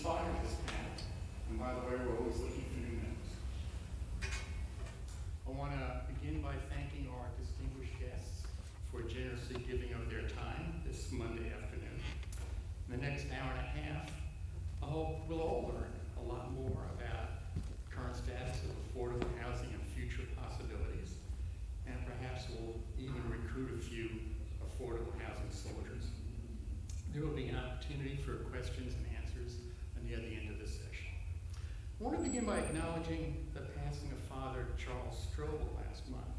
inspired this panel. And by the way, we're always looking for new members. I want to begin by thanking our distinguished guests for generously giving of their time this Monday afternoon. In the next hour and a half, I hope we'll all learn a lot more about current status of affordable housing and future possibilities, and perhaps we'll even recruit a few affordable housing soldiers. There will be an opportunity for questions and answers near the end of this session. I want to begin by acknowledging the passing of Father Charles Strobel last month.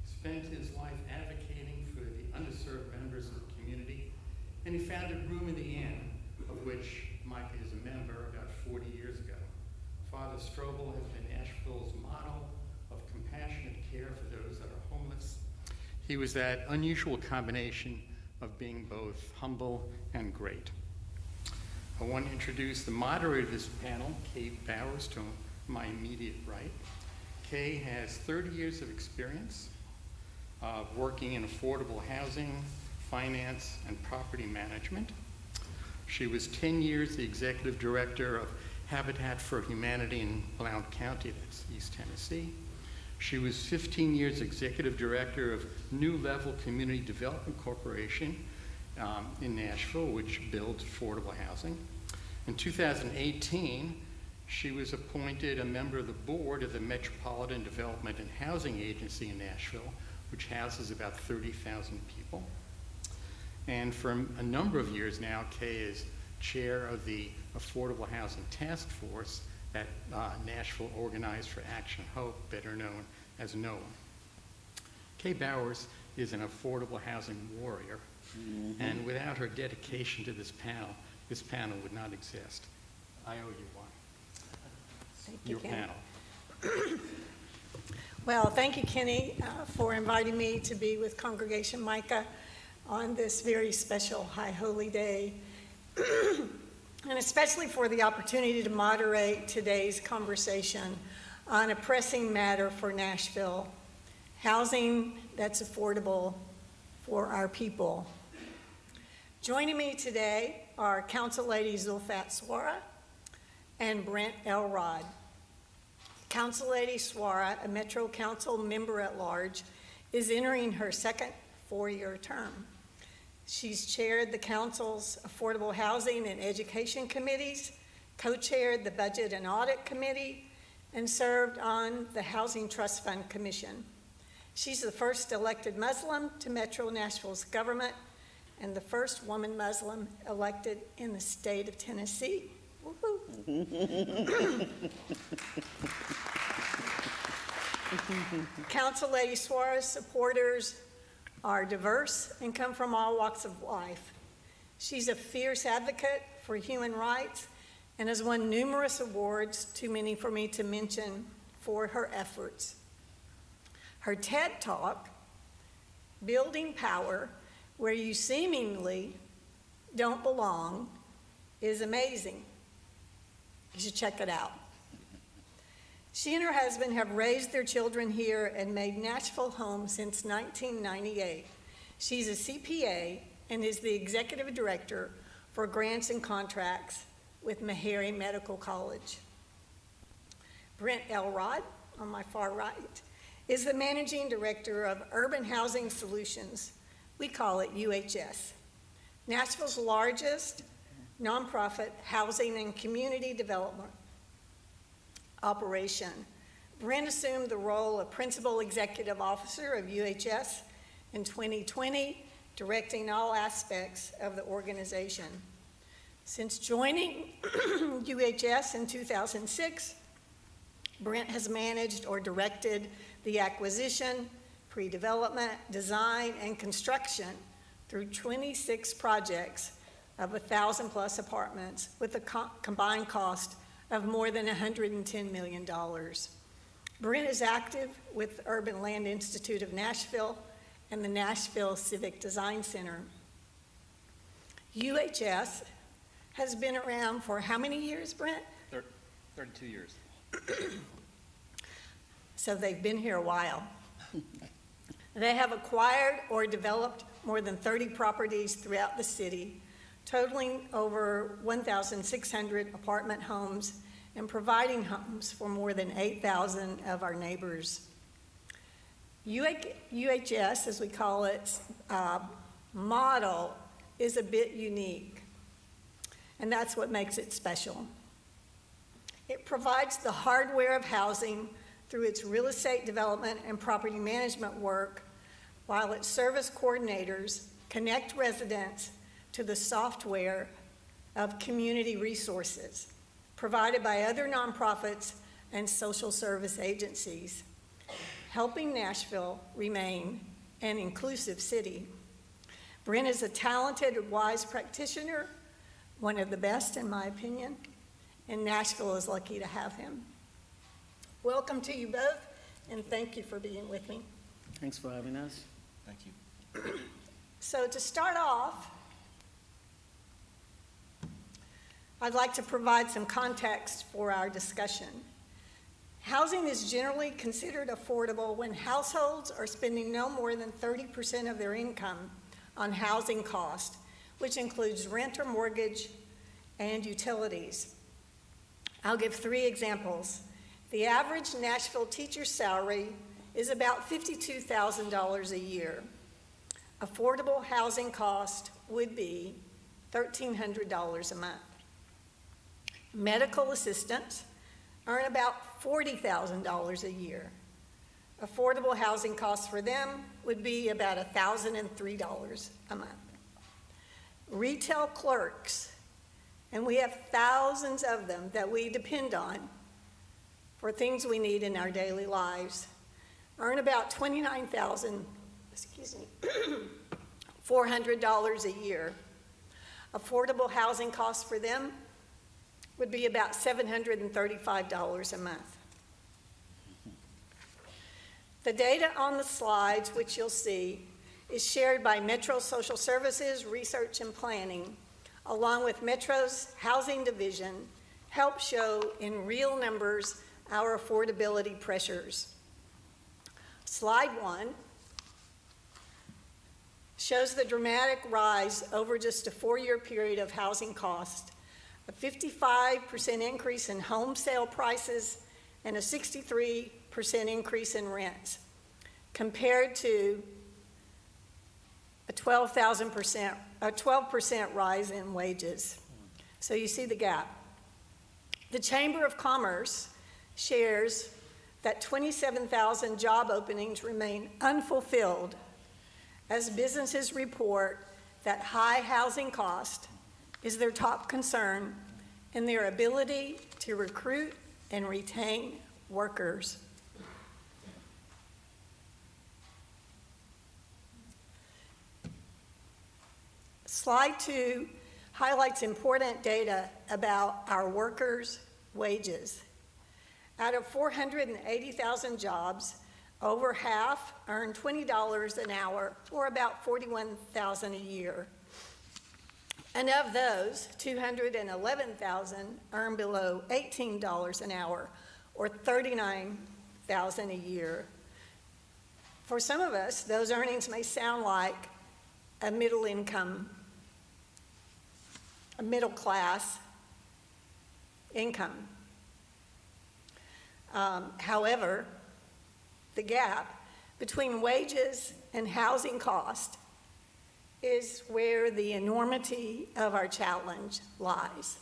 He spent his life advocating for the underserved members of the community, and he founded Room in the Inn, of which Micah is a member, about 40 years ago. Father Strobel has been Nashville's model of compassionate care for those that are homeless. He was that unusual combination of being both humble and great. I want to introduce the moderator of this panel, Kay Bowers, to my immediate right. Kay has 30 years of experience working in affordable housing, finance, and property management. She was 10 years the executive director of Habitat for Humanity in Blount County, that's East Tennessee. She was 15 years executive director of New Level Community Development Corporation in Nashville, which builds affordable housing. In 2018, she was appointed a member of the board of the Metropolitan Development and Housing Agency in Nashville, which houses about 30,000 people. And for a number of years now, Kay is chair of the Affordable Housing Task Force at Nashville Organized for Action Hope, better known as NOAA. Kay Bowers is an affordable housing warrior, and without her dedication to this panel would not exist. I owe you one. Thank you, Your Ken. panel. Well, thank you, Kenny, for inviting me to be with Congregation Micah on this very special High Holy Day, and especially for the opportunity to moderate today's conversation on a pressing matter for Nashville, housing that's affordable for our people. Joining me today are Council Lady Zulfat Swara and Brent Elrod. Council Lady Swara, a Metro Council member at large, is entering her second four-year term. She's chaired the Council's Affordable Housing and Education Committees, co-chaired the Budget and Audit Committee, and served on the Housing Trust Fund Commission. She's the first elected Muslim to Metro Nashville's government and the first woman Muslim elected in the state of Tennessee. Woo-hoo. Council Lady Suarez supporters are diverse and come from all walks of life. She's a fierce advocate for human rights and has won numerous awards, too many for me to mention, for her efforts. Her TED Talk, Building Power, Where You Seemingly Don't Belong, is amazing. You should check it out. She and her husband have raised their children here and made Nashville home since 1998. She's a CPA and is the executive director for grants and contracts with Meharry Medical College. Brent Elrod, on my far right, is the managing director of Urban Housing Solutions. We call it UHS, Nashville's largest nonprofit housing and community development operation. Brent assumed the role of principal executive officer of UHS in 2020, directing all aspects of the organization. Since joining UHS in 2006, Brent has managed or directed the acquisition, pre-development, design, and construction through 26 projects of 1,000 plus apartments with a combined cost of more than $110 million. Brent is active with the Urban Land Institute of Nashville and the Nashville Civic Design Center. UHS has been around for how many years, Brent? 32 years. So they've been here a while. They have acquired or developed more than 30 properties throughout the city, totaling over 1,600 apartment homes and providing homes for more than 8,000 of our neighbors. UHS, as we call it, model is a bit unique, and that's what makes it special. It provides the hardware of housing through its real estate development and property management work, while its service coordinators connect residents to the software of community resources provided by other nonprofits and social service agencies, helping Nashville remain an inclusive city. Brent is a talented and wise practitioner, one of the best in my opinion, and Nashville is lucky to have him. Welcome to you both, and thank you for being with me. Thanks for having us. Thank you. So to start off, I'd like to provide some context for our discussion. Housing is generally considered affordable when households are spending no more than 30% of their income on housing cost, which includes rent or mortgage and utilities. I'll give 3 examples. The average Nashville teacher's salary is about $52,000 a year. Affordable housing cost would be $1,300 a month. Medical assistants earn about $40,000 a year. Affordable housing costs for them would be about $1,003 a month. Retail clerks, and we have thousands of them that we depend on for things we need in our daily lives, earn about $400 a year. Affordable housing costs for them would be about $735 a month. The data on the slides, which you'll see, is shared by Metro Social Services Research and Planning, along with Metro's Housing Division, help show in real numbers our affordability pressures. Slide 1 shows the dramatic rise over just a 4-year period of housing cost, a 55% increase in home sale prices, and a 63% increase in rents, compared to a 12% rise in wages. So you see the gap. The Chamber of Commerce shares that 27,000 job openings remain unfulfilled as businesses report that high housing cost is their top concern in their ability to recruit and retain workers. Slide 2 highlights important data about our workers' wages. Out of 480,000 jobs, over half earn $20 an hour, or about $41,000 a year. And of those, 211,000 earn below $18 an hour, or $39,000 a year. For some of us, those earnings may sound like a middle class income. However, the gap between wages and housing cost is where the enormity of our challenge lies.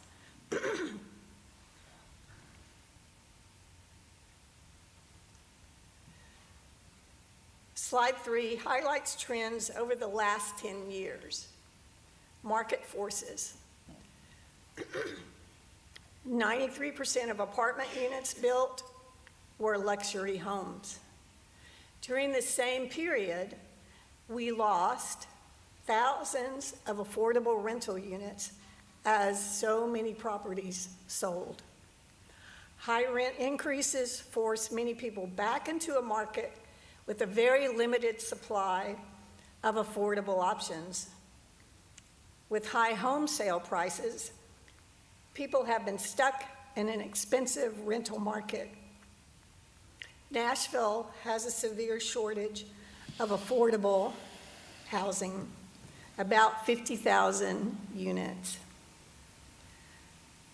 Slide 3 highlights trends over the last 10 years. Market forces. 93% of apartment units built were luxury homes. During the same period, we lost thousands of affordable rental units as so many properties sold. High rent increases forced many people back into a market with a very limited supply of affordable options. With high home sale prices, people have been stuck in an expensive rental market. Nashville has a severe shortage of affordable housing. about 50,000 units.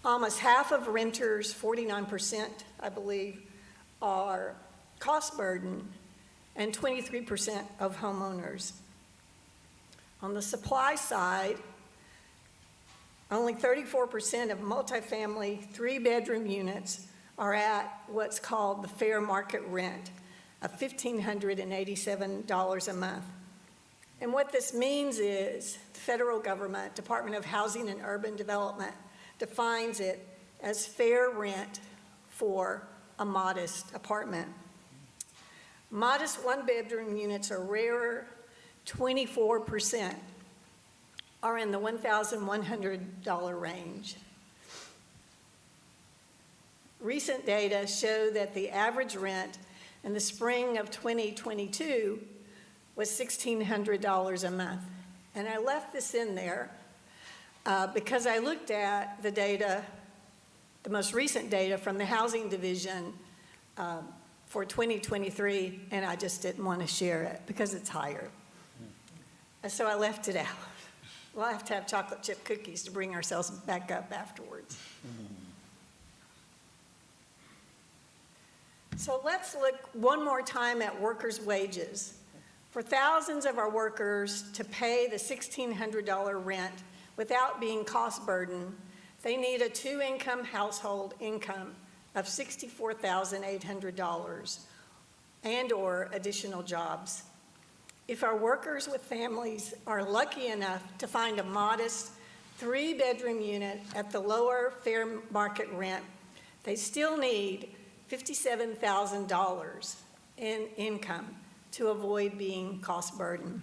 Almost half of renters, 49%, I believe, are cost burden, and 23% of homeowners. On the supply side, only 34% of multifamily three-bedroom units are at what's called the fair market rent of $1,587 a month. And what this means is the federal government, Department of Housing and Urban Development, defines it as fair rent for a modest apartment. Modest one-bedroom units are rarer. 24% are in the $1,100 range. Recent data show that the average rent in the spring of 2022 was $1,600 a month. And I left this in there because I looked at the data, the most recent data from the Housing Division for 2023, and I just didn't want to share it because it's higher. And so I left it out. We'll have to have chocolate chip cookies to bring ourselves back up afterwards. So let's look one more time at workers' wages. For thousands of our workers to pay the $1,600 rent without being cost burdened, they need a two-income household income of $64,800 and/or additional jobs. If our workers with families are lucky enough to find a modest three-bedroom unit at the lower fair market rent, they still need $57,000 in income to avoid being cost burdened.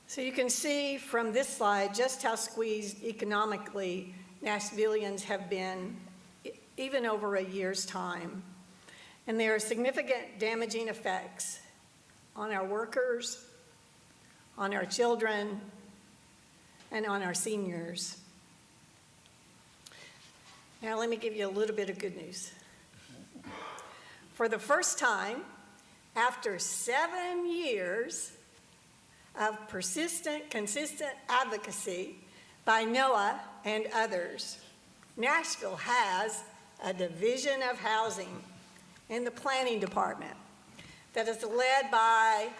So you can see from this slide just how squeezed economically Nashvillians have been even over a year's time. And there are significant damaging effects on our workers, on our children, and on our seniors. Now let me give you a little bit of good news. For the first time, after 7 years of persistent, consistent advocacy by NOAA and others, Nashville has a division of housing in the planning department that is led by,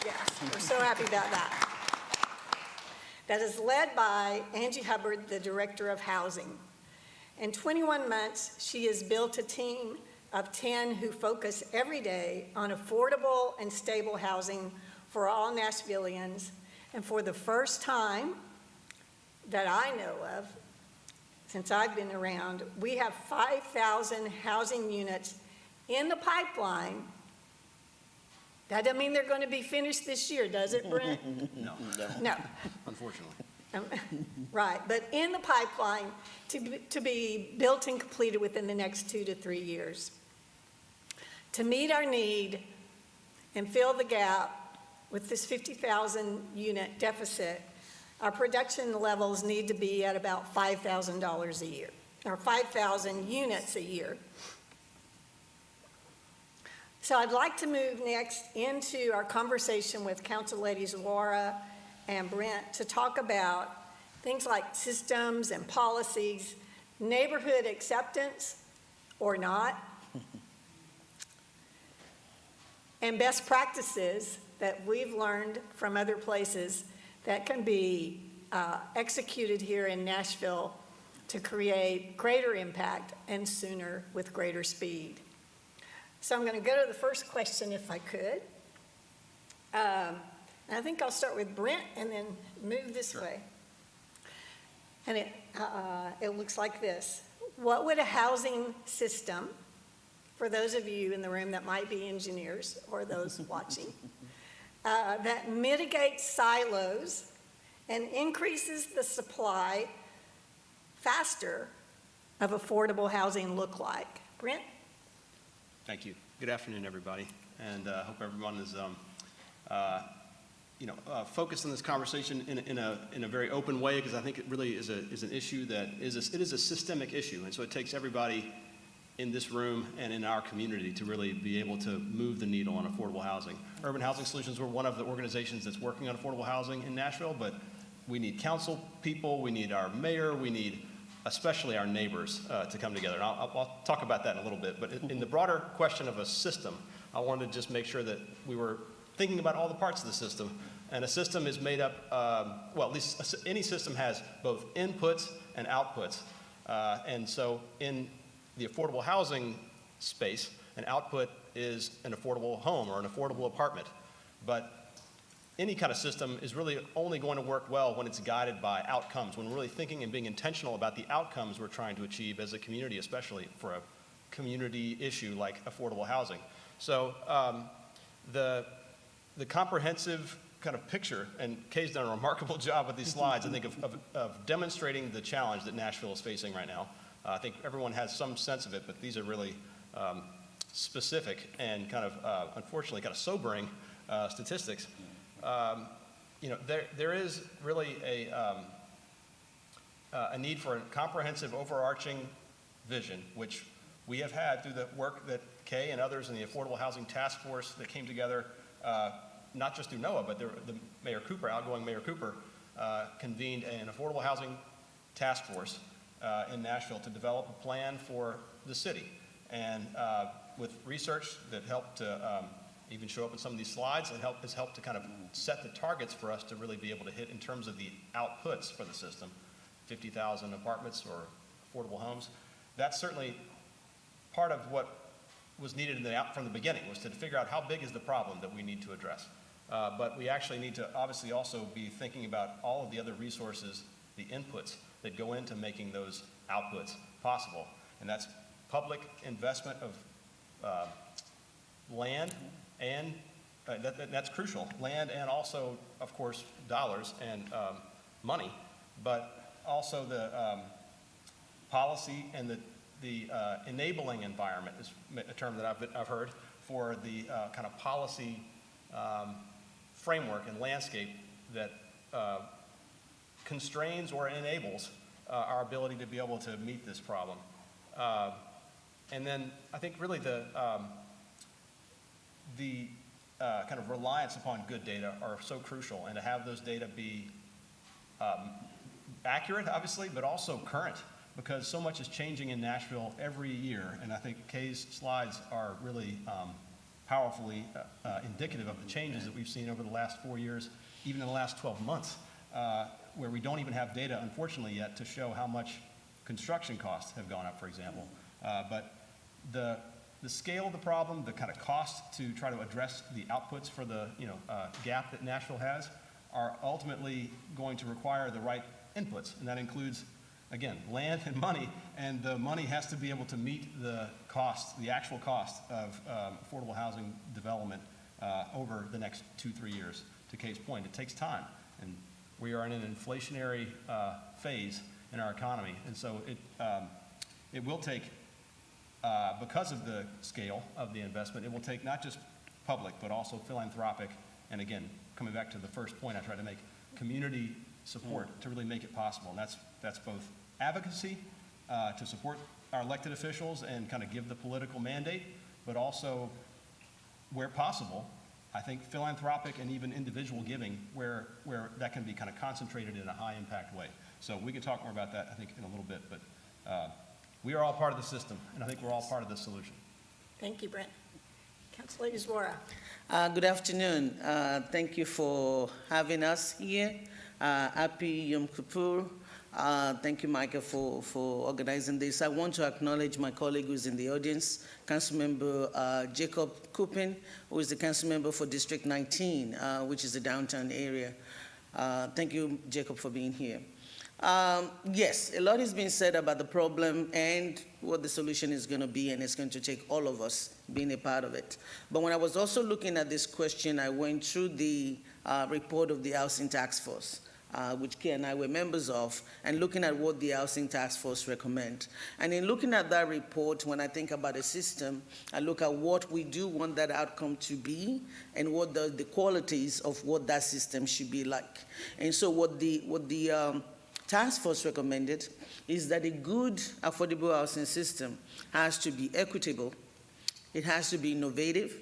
yes, we're so happy about that, that is led by Angie Hubbard, the Director of Housing. In 21 months, she has built a team of 10 who focus every day on affordable and stable housing for all Nashvillians. And for the first time that I know of, since I've been around, we have 5,000 housing units in the pipeline. That doesn't mean they're going to be finished this year, does it, Brent? No. No. Unfortunately. Right, but in the pipeline to be built and completed within the next 2 to 3 years. To meet our need and fill the gap with this 50,000 unit deficit, our production levels need to be at about $5,000 a year, or 5,000 units a year. So I'd like to move next into our conversation with Council Ladies Laura and Brent to talk about things like systems and policies, neighborhood acceptance or not, and best practices that we've learned from other places that can be executed here in Nashville to create greater impact and sooner with greater speed. So I'm going to go to the first question if I could. I think I'll start with Brent and then move this way. And it looks like this. What would a housing system, for those of you in the room that might be engineers or those watching, that mitigates silos and increases the supply faster of affordable housing look like? Brent? Thank you. Good afternoon, everybody, and hope everyone is, focused on this conversation in a very open way, because I think it really is an issue that is a systemic issue, and so it takes everybody in this room and in our community to really be able to move the needle on affordable housing. Urban Housing Solutions, we're one of the organizations that's working on affordable housing in Nashville, but we need council people, we need our mayor, we need especially our neighbors to come together. And I'll talk about that in a little bit, but in the broader question of a system, I wanted to just make sure that we were thinking about all the parts of the system. And a system is made up, well, at least any system has both inputs and outputs. And so in the affordable housing space, an output is an affordable home or an affordable apartment. But any kind of system is really only going to work well when it's guided by outcomes, when we're really thinking and being intentional about the outcomes we're trying to achieve as a community, especially for a community issue like affordable housing. So the comprehensive kind of picture, and Kay's done a remarkable job with these slides, I think, of demonstrating the challenge that Nashville is facing right now. I think everyone has some sense of it, but these are really specific and kind of, unfortunately, kind of sobering statistics. You know, there is really a need for a comprehensive, overarching vision, which we have had through the work that Kay and others in the Affordable Housing Task Force that came together, not just through NOAA, but the Mayor Cooper, outgoing Mayor Cooper, convened an Affordable Housing Task Force in Nashville to develop a plan for the city. And with research that helped to even show up in some of these slides, has helped to kind of set the targets for us to really be able to hit in terms of the outputs for the system, 50,000 apartments or affordable homes. That's certainly part of what was needed from the beginning, was to figure out how big is the problem that we need to address. But we actually need to obviously also be thinking about all of the other resources, the inputs that go into making those outputs possible. And that's public investment of land, and that's crucial, land and also, of course, dollars and money, but also the policy and the enabling environment is a term that I've heard for the kind of policy framework and landscape that constrains or enables our ability to be able to meet this problem. And then I think really the kind of reliance upon good data are so crucial, and to have those data be accurate, obviously, but also current, because so much is changing in Nashville every year. And I think Kay's slides are really powerfully indicative of the changes that we've seen over the last 4 years, even in the last 12 months, where we don't even have data, unfortunately, yet to show how much construction costs have gone up, for example. But the scale of the problem, the kind of cost to try to address the outputs for the gap that Nashville has, are ultimately going to require the right inputs, and that includes, again, land and money, and the money has to be able to meet the cost, the actual cost of affordable housing development over the next 2-3 years. To Kay's point, it takes time, and we are in an inflationary phase in our economy, and so it will take, because of the scale of the investment, it will take not just public, but also philanthropic, and again, coming back to the first point I tried to make, community support to really make it possible. And that's both advocacy to support our elected officials and kind of give the political mandate, but also, where possible, I think philanthropic and even individual giving where that can be kind of concentrated in a high impact way. So we can talk more about that, I think, in a little bit, but we are all part of the system, and I think we're all part of the solution. Thank you, Brent. Councilor Uzwara. Good afternoon. Thank you for having us here. Happy Yom Kippur. Thank you, Micah, for organizing this. I want to acknowledge my colleague who's in the audience, Councilmember Jacob Coupin, who is the council member for District 19, which is the downtown area. Thank you, Jacob, for being here. Yes, a lot has been said about the problem and what the solution is going to be, and it's going to take all of us being a part of it. But when I was also looking at this question, I went through the report of the Housing Task Force, which Kay and I were members of, and looking at what the Housing Task Force recommend. And in looking at that report, when I think about a system, I look at what we do want that outcome to be and what the qualities of what that system should be like. And so what the Task Force recommended is that a good affordable housing system has to be equitable, it has to be innovative,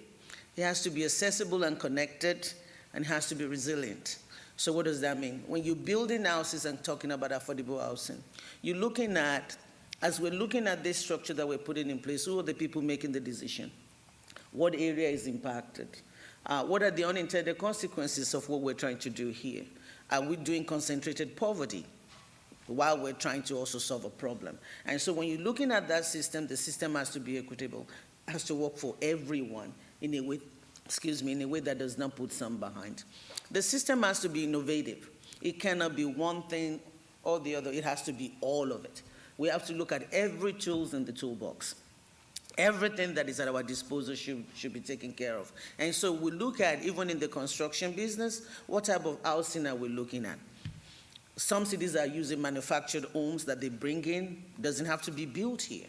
It has to be accessible and connected, and it has to be resilient. So what does that mean? When you're building houses and talking about affordable housing, you're looking at, as we're looking at this structure that we're putting in place, who are the people making the decision? What area is impacted? What are the unintended consequences of what we're trying to do here? Are we doing concentrated poverty while we're trying to also solve a problem? And so when you're looking at that system, the system has to be equitable, has to work for everyone in a way, in a way that does not put some behind. The system has to be innovative. It cannot be one thing or the other. It has to be all of it. We have to look at every tool in the toolbox. Everything that is at our disposal should be taken care of. And so we look at, even in the construction business, what type of housing are we looking at? Some cities are using manufactured homes that they bring in. Doesn't have to be built here.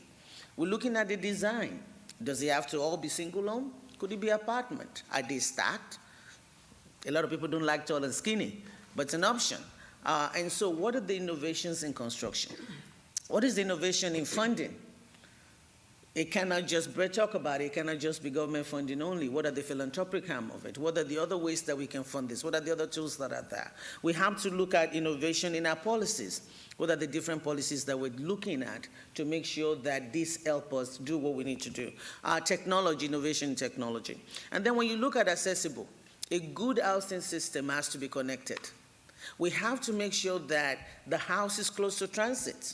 We're looking at the design. Does it have to all be single home? Could it be apartment? Are they stacked? A lot of people don't like tall and skinny, but it's an option. And so what are the innovations in construction? What is the innovation in funding? It cannot just, Brett talk about it, it cannot just be government funding only. What are the philanthropic arm of it? What are the other ways that we can fund this? What are the other tools that are there? We have to look at innovation in our policies. What are the different policies that we're looking at to make sure that this help us do what we need to do? Technology, innovation in technology. And then when you look at accessible, a good housing system has to be connected. We have to make sure that the house is close to transit.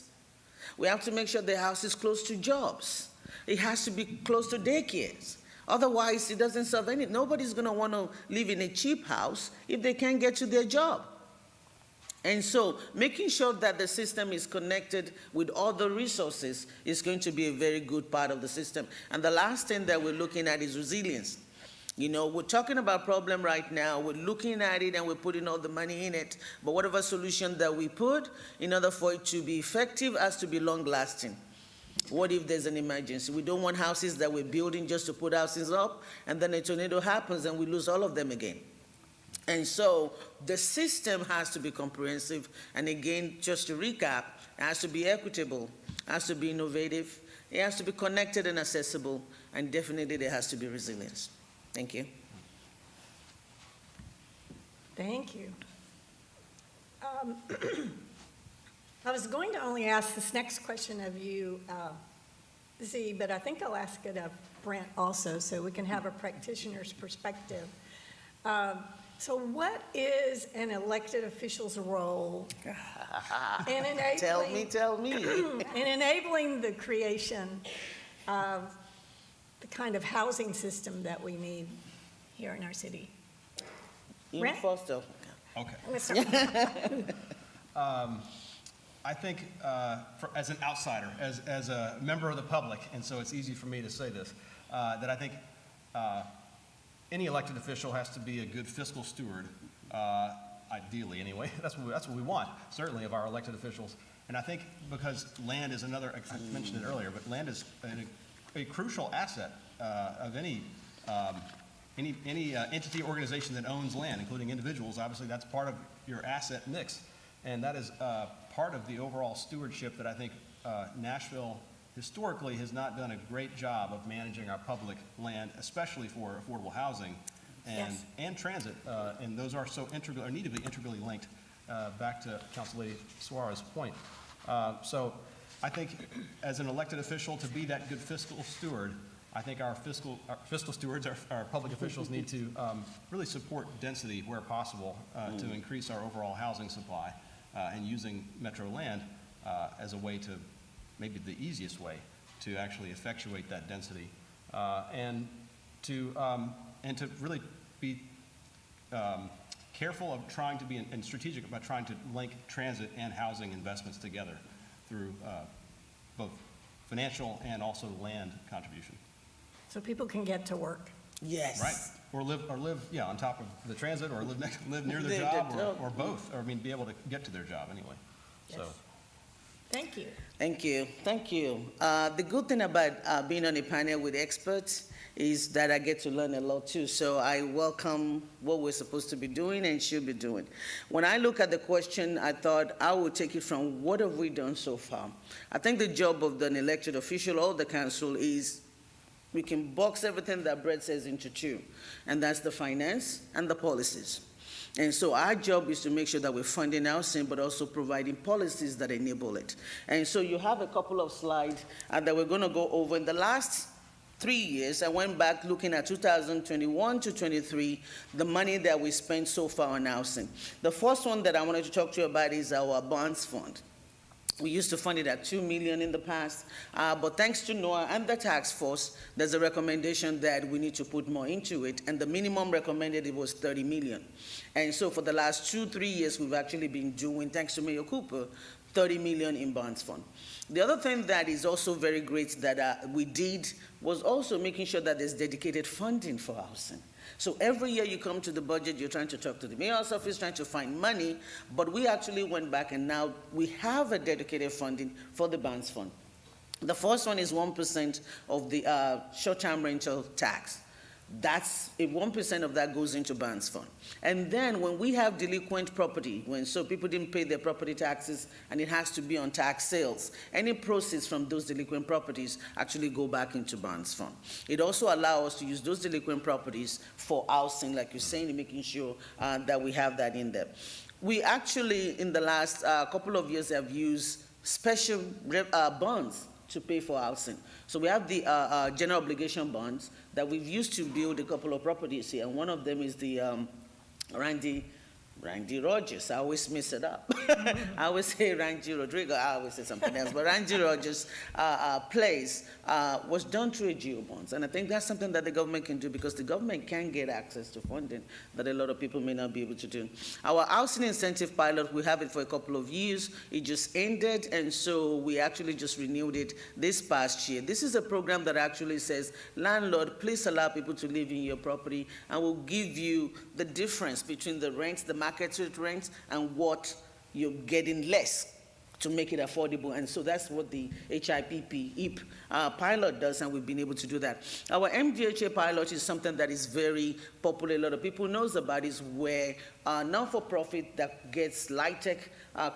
We have to make sure the house is close to jobs. It has to be close to daycares. Otherwise, it doesn't serve any. Nobody's going to want to live in a cheap house if they can't get to their job. And so making sure that the system is connected with other resources is going to be a very good part of the system. And the last thing that we're looking at is resilience. You know, we're talking about problem right now, we're looking at it and we're putting all the money in it, but whatever solution that we put, in order for it to be effective, has to be long-lasting. What if there's an emergency? We don't want houses that we're building just to put houses up, and then a tornado happens and we lose all of them again. And so the system has to be comprehensive, and again, just to recap, it has to be equitable, it has to be innovative, it has to be connected and accessible, and definitely there has to be resilience. Thank you. Thank you. I was going to only ask this next question of you, Z, but I think I'll ask it of Brent also, so we can have a practitioner's perspective. So what is an elected official's role in enabling, Tell me. in enabling the creation of the kind of housing system that we need here in our city? Brent? Foster. Okay. I'm gonna start. I think as an outsider, as a member of the public, and so it's easy for me to say this, that I think any elected official has to be a good fiscal steward, ideally anyway. That's what we want, certainly, of our elected officials. And I think because land is another, I mentioned it earlier, but land is a crucial asset of any entity, organization that owns land, including individuals. Obviously, that's part of your asset mix. And that is part of the overall stewardship that I think Nashville historically has not done a great job of managing our public land, especially for affordable housing and transit. And those are so integral, or need to be integrally linked, back to Council Lady Suarez's point. So I think as an elected official, to be that good fiscal steward, I think our fiscal stewards, our public officials, need to really support density where possible to increase our overall housing supply, and using metro land as a way to, maybe the easiest way, to actually effectuate that density, and to really be careful of trying to be and strategic about trying to link transit and housing investments together through both financial and also land contribution. So people can get to work. Yes. Right. Or live, yeah, on top of the transit, or live near their job, or both, or I mean, be able to get to their job anyway. Yes. So. Thank you. Thank you. Thank you. The good thing about being on a panel with experts is that I get to learn a lot too. So I welcome what we're supposed to be doing and should be doing. When I look at the question, I thought I would take it from what have we done so far. I think the job of an elected official or the council is We can box everything that Brett says into two, and that's the finance and the policies. And so our job is to make sure that we're funding housing, but also providing policies that enable it. And so you have a couple of slides that we're going to go over. In the last 3 years, I went back looking at 2021 to 23, the money that we spent so far on housing. The first one that I wanted to talk to you about is our bonds fund. We used to fund it at $2 million in the past, but thanks to NOAA and the task force, there's a recommendation that we need to put more into it, and the minimum recommended it was $30 million. And so for the last 2-3 years, we've actually been doing, thanks to Mayor Cooper, $30 million in bonds fund. The other thing that is also very great that we did was also making sure that there's dedicated funding for housing. So every year you come to the budget, you're trying to talk to the mayor's office, trying to find money, but we actually went back and now we have a dedicated funding for the bonds fund. The first one is 1% of the short-term rental tax. That's 1% of that goes into bonds fund. And then when we have delinquent property, so people didn't pay their property taxes and it has to be on tax sales, any proceeds from those delinquent properties actually go back into bonds fund. It also allows us to use those delinquent properties for housing, like you're saying, and making sure that we have that in there. We actually, in the last couple of years, have used special bonds to pay for housing. So we have the general obligation bonds that we've used to build a couple of properties here, and one of them is the Randy Rogers. I always mess it up. I always say Randy Rodrigo. I always say something else. But Randy Rogers' place was done through a geo bonds. And I think that's something that the government can do because the government can get access to funding that a lot of people may not be able to do. Our housing incentive pilot, we have it for a couple of years. It just ended, and so we actually just renewed it this past year. This is a program that actually says, landlord, please allow people to live in your property, and we'll give you the difference between the rents, the market rate rents, and what you're getting less to make it affordable. And so that's what the HIPP pilot does, and we've been able to do that. Our MDHA pilot is something that is very popular. A lot of people knows about is where non-for-profit that gets LIHTC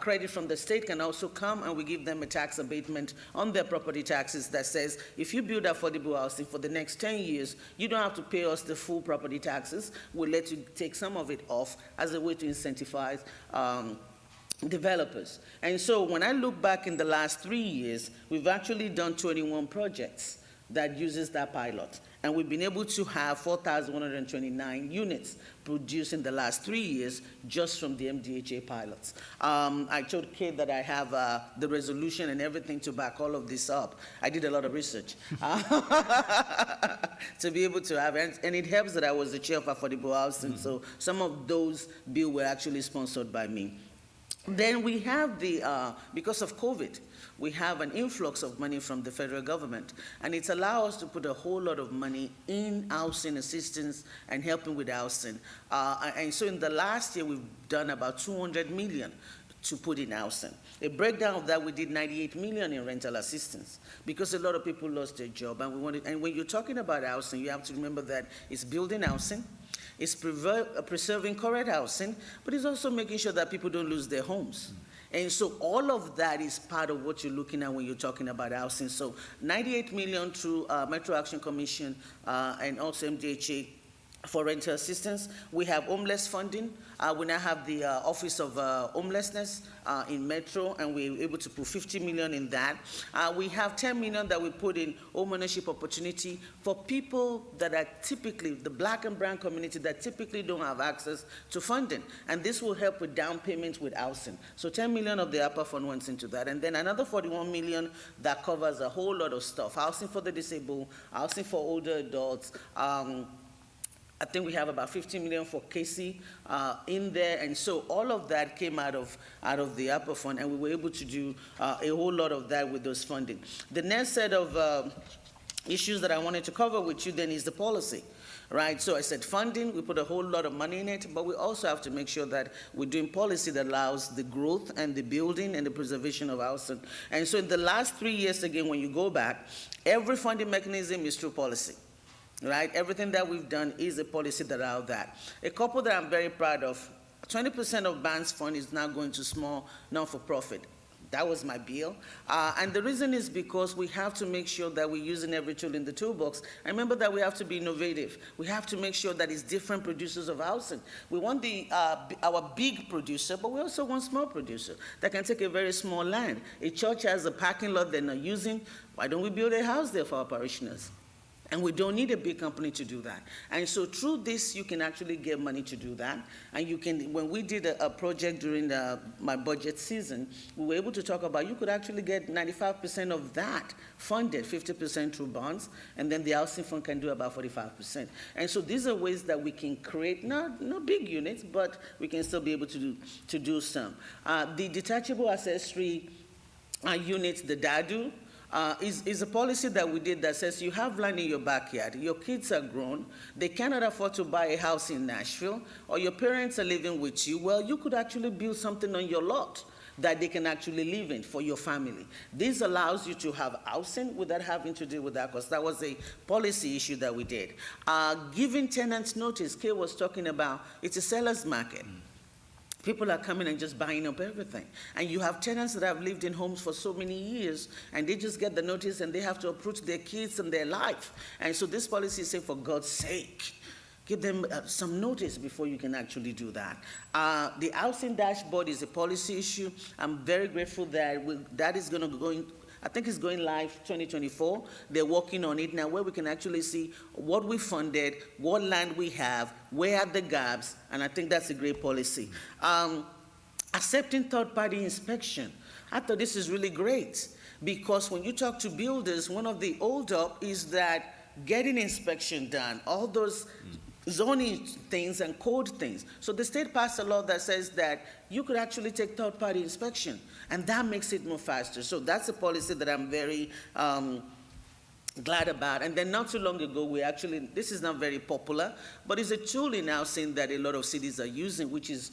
credit from the state can also come, and we give them a tax abatement on their property taxes that says, if you build affordable housing for the next 10 years, you don't have to pay us the full property taxes. We'll let you take some of it off as a way to incentivize developers. And so when I look back in the last 3 years, we've actually done 21 projects that uses that pilot. And we've been able to have 4,129 units produced in the last 3 years just from the MDHA pilots. I told Kate that I have the resolution and everything to back all of this up. I did a lot of research to be able to have, and it helps that I was the chair of affordable housing, so some of those bills were actually sponsored by me. Then we have because of COVID, we have an influx of money from the federal government, and it's allowed us to put a whole lot of money in housing assistance and helping with housing. And so in the last year, we've done about $200 million to put in housing. A breakdown of that, we did $98 million in rental assistance because a lot of people lost their job, and when you're talking about housing, you have to remember that it's building housing, it's preserving current housing, but it's also making sure that people don't lose their homes. And so all of that is part of what you're looking at when you're talking about housing. So $98 million through Metro Action Commission and also MDHA for rental assistance. We have homeless funding. We now have the Office of Homelessness in Metro, and we're able to put $50 million in that. We have $10 million that we put in home ownership opportunity for people that are typically, the Black and brown community that typically don't have access to funding. And this will help with down payments with housing. So $10 million of the ARPA fund went into that. And then another $41 million that covers a whole lot of stuff. Housing for the disabled, housing for older adults, I think we have about $15 million for Casey in there, and so all of that came out of the ARPA fund, and we were able to do a whole lot of that with those funding. The next set of issues that I wanted to cover with you then is the policy, right? So I said funding, we put a whole lot of money in it, but we also have to make sure that we're doing policy that allows the growth and the building and the preservation of housing. And so in the last 3 years, again, when you go back, every funding mechanism is through policy. Right? Everything that we've done is a policy that allows that. A couple that I'm very proud of, 20% of bonds fund is now going to small non-for-profit. That was my bill. And the reason is because we have to make sure that we're using every tool in the toolbox. And remember that we have to be innovative. We have to make sure that it's different producers of housing. We want our big producer, but we also want small producer that can take a very small land. A church has a parking lot they're not using. Why don't we build a house there for our parishioners? And we don't need a big company to do that. And so through this, you can actually get money to do that. And you can, when we did a project during my budget season, we were able to talk about you could actually get 95% of that funded, 50% through bonds, and then the housing fund can do about 45%. And so these are ways that we can create, not big units, but we can still be able to do some. The detachable accessory units, the DADU, is a policy that we did that says you have land in your backyard, your kids are grown, they cannot afford to buy a house in Nashville, or your parents are living with you, well, you could actually build something on your lot that they can actually live in for your family. This allows you to have housing without having to deal with that, because that was a policy issue that we did. Giving tenants notice, Kay was talking about, it's a seller's market. People are coming and just buying up everything. And you have tenants that have lived in homes for so many years, and they just get the notice and they have to approach their kids and their life. And so this policy is saying, for God's sake, give them some notice before you can actually do that. The housing dashboard is a policy issue. I'm very grateful that that is going to go in. I think it's going live 2024. They're working on it now, where we can actually see what we funded, what land we have, where are the gaps, and I think that's a great policy. Accepting third-party inspection. I thought this is really great, because when you talk to builders, one of the hold-up is that getting inspection done, all those zoning things and code things. So the state passed a law that says that you could actually take third-party inspection, and that makes it more faster. So that's a policy that I'm very glad about. And then not too long ago, this is not very popular, but it's a tool in housing that a lot of cities are using, which is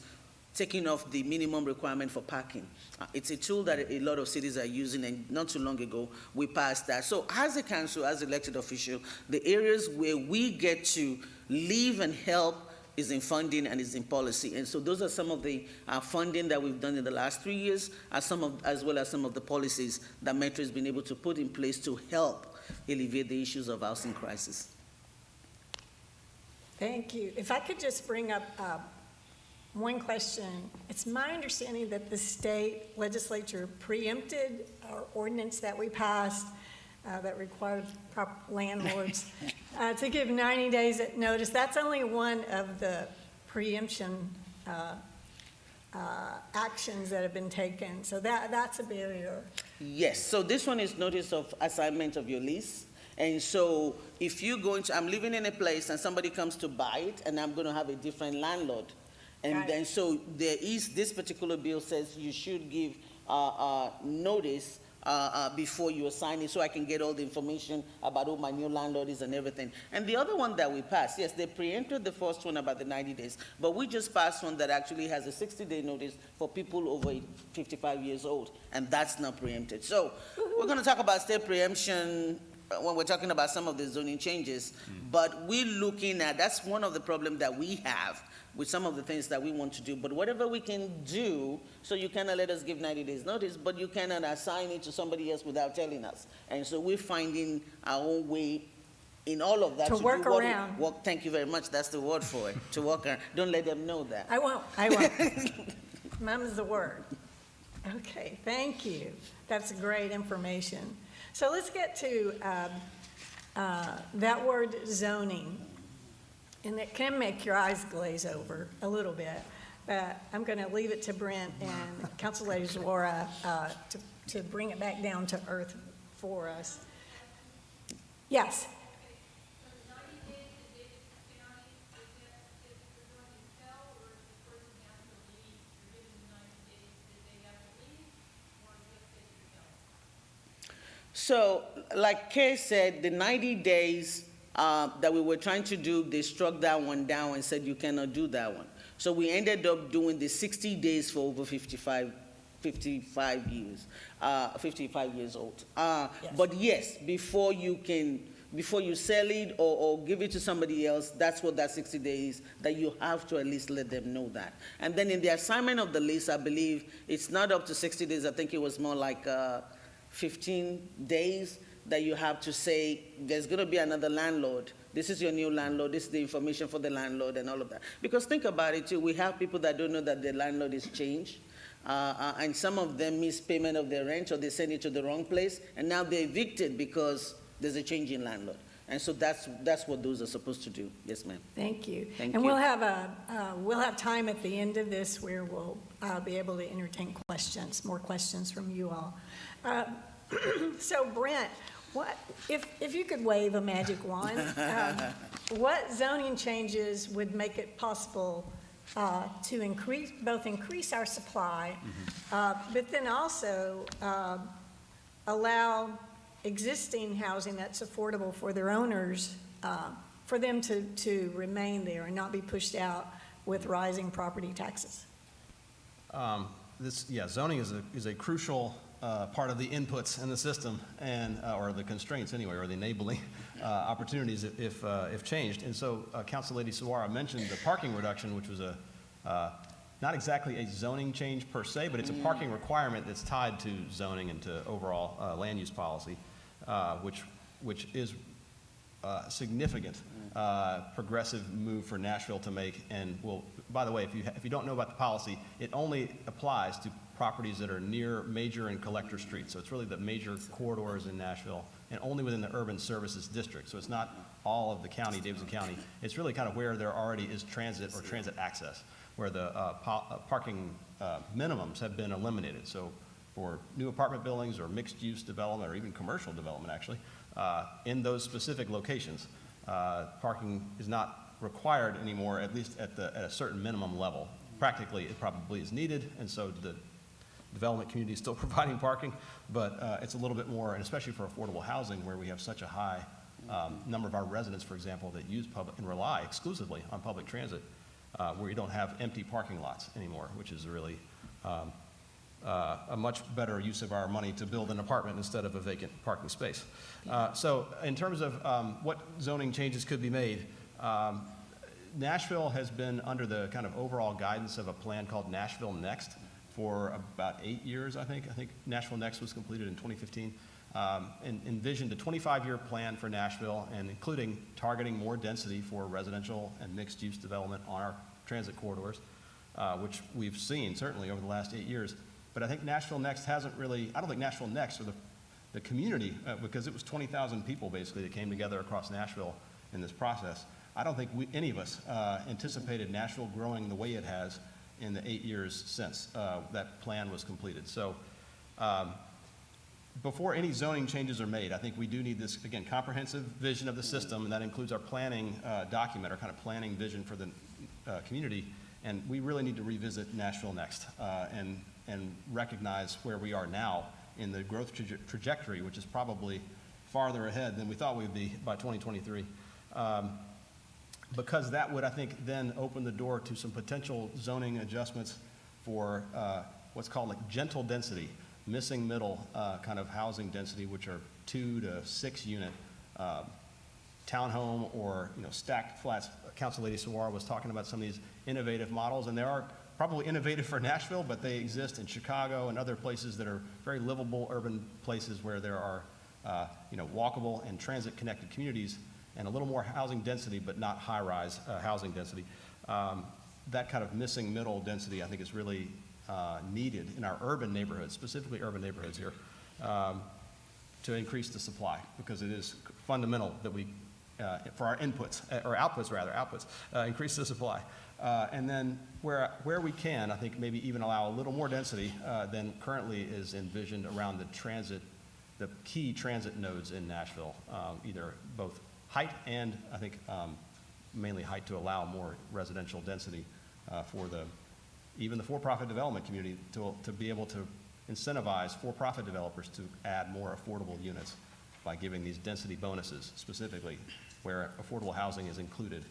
taking off the minimum requirement for parking. It's a tool that a lot of cities are using, and not too long ago, we passed that. So as a council, as elected official, the areas where we get to live and help is in funding and is in policy. And so those are some of the funding that we've done in the last 3 years, as well as some of the policies that Metro has been able to put in place to help alleviate the issues of housing crisis. Thank you. If I could just bring up one question. It's my understanding that the state legislature preempted our ordinance that we passed that required landlords to give 90 days notice. That's only one of the preemption actions that have been taken. So that's a barrier. Yes, so this one is notice of assignment of your lease. And so if you're I'm living in a place and somebody comes to buy it, and I'm going to have a different landlord. And then so there is, this particular bill says you should give notice before you assign it, so I can get all the information about who my new landlord is and everything. And the other one that we passed, yes, they preempted the first one about the 90 days, but we just passed one that actually has a 60-day notice for people over 55 years old, and that's not preempted. So we're going to talk about state preemption when we're talking about some of the zoning changes, but we're looking at, that's one of the problems that we have with some of the things that we want to do. But whatever we can do, so you cannot let us give 90 days notice, but you cannot assign it to somebody else without telling us. And so we're finding our own way in all of that. To work around. Thank you very much, that's the word for it, to work around. Don't let them know that. I won't. Mum's the word. Okay, thank you. That's great information. So let's get to that word zoning. And it can make your eyes glaze over a little bit, but I'm going to leave it to Brent and Council Lady Zora to bring it back down to earth for us. Yes. So, like Kay said, the 90 days that we were trying to do, they struck that one down and said you cannot do that one. So we ended up doing the 60 days for over 55 years old. Yes. But yes, before you can before you sell it or give it to somebody else, that's what that 60 days, that you have to at least let them know that. And then in the assignment of the lease, I believe it's not up to 60 days. I think it was more like 15 days that you have to say, there's going to be another landlord. This is your new landlord. This is the information for the landlord and all of that. Because think about it too. We have people that don't know that their landlord is changed. And some of them miss payment of their rent, or they send it to the wrong place, and now they're evicted because there's a change in landlord. And so that's what those are supposed to do. Yes, ma'am. Thank you. Thank And you. we'll have time at the end of this where we'll be able to entertain questions, more questions from you all. So Brent, if you could wave a magic wand, what zoning changes would make it possible to increase our supply, but then also allow existing housing that's affordable for their owners, for them to remain there and not be pushed out with rising property taxes? Zoning is a crucial part of the inputs in the system, and or the constraints anyway, or the enabling opportunities if changed. And so Council Lady Sawara mentioned the parking reduction, which was not exactly a zoning change per se, but it's a parking requirement that's tied to zoning and to overall land use policy, which is a significant progressive move for Nashville to make. And will, by the way, if you don't know about the policy, it only applies to properties that are near major and collector streets. So it's really the major corridors in Nashville, and only within the urban services district. So it's not all of the county, Davidson County. It's really kind of where there already is transit or transit access, where the parking minimums have been eliminated. So for new apartment buildings or mixed-use development, or even commercial development, actually, in those specific locations, parking is not required anymore, at least at a certain minimum level. Practically, it probably is needed, and so the development community is still providing parking, but it's a little bit more, and especially for affordable housing, where we have such a high number of our residents, for example, that use public and rely exclusively on public transit, where you don't have empty parking lots anymore, which is really a much better use of our money to build an apartment instead of a vacant parking space. So in terms of what zoning changes could be made, Nashville has been under the kind of overall guidance of a plan called Nashville Next for about 8 years, I think. I think Nashville Next was completed in 2015. And envisioned a 25-year plan for Nashville, and including targeting more density for residential and mixed-use development on our transit corridors, which we've seen certainly over the last 8 years. But I think Nashville Next hasn't really, I don't think Nashville Next, or the community, because it was 20,000 people basically that came together across Nashville in this process. I don't think any of us anticipated Nashville growing the way it has in the 8 years since that plan was completed. So before any zoning changes are made, I think we do need this, again, comprehensive vision of the system, and that includes our planning document, our kind of planning vision for the community. And we really need to revisit Nashville Next and recognize where we are now in the growth trajectory, which is probably farther ahead than we thought we would be by 2023. Because that would, I think, then open the door to some potential zoning adjustments for what's called like gentle density, missing middle kind of housing density, which are 2 to 6 unit townhome or stacked flats. Council Lady Sawara was talking about some of these innovative models, and they are probably innovative for Nashville, but they exist in Chicago and other places that are very livable urban places where there are walkable and transit connected communities, and a little more housing density, but not high-rise housing density. That kind of missing middle density, I think, is really needed in our urban neighborhoods, specifically urban neighborhoods here, to increase the supply, because it is fundamental that we, for our inputs, or outputs, increase the supply. And then where we can, I think maybe even allow a little more density than currently is envisioned around the key transit nodes in Nashville, either both height and, I think, mainly height to allow more residential density for even the for-profit development community to be able to incentivize for-profit developers to add more affordable units by giving these density bonuses, specifically where affordable housing is included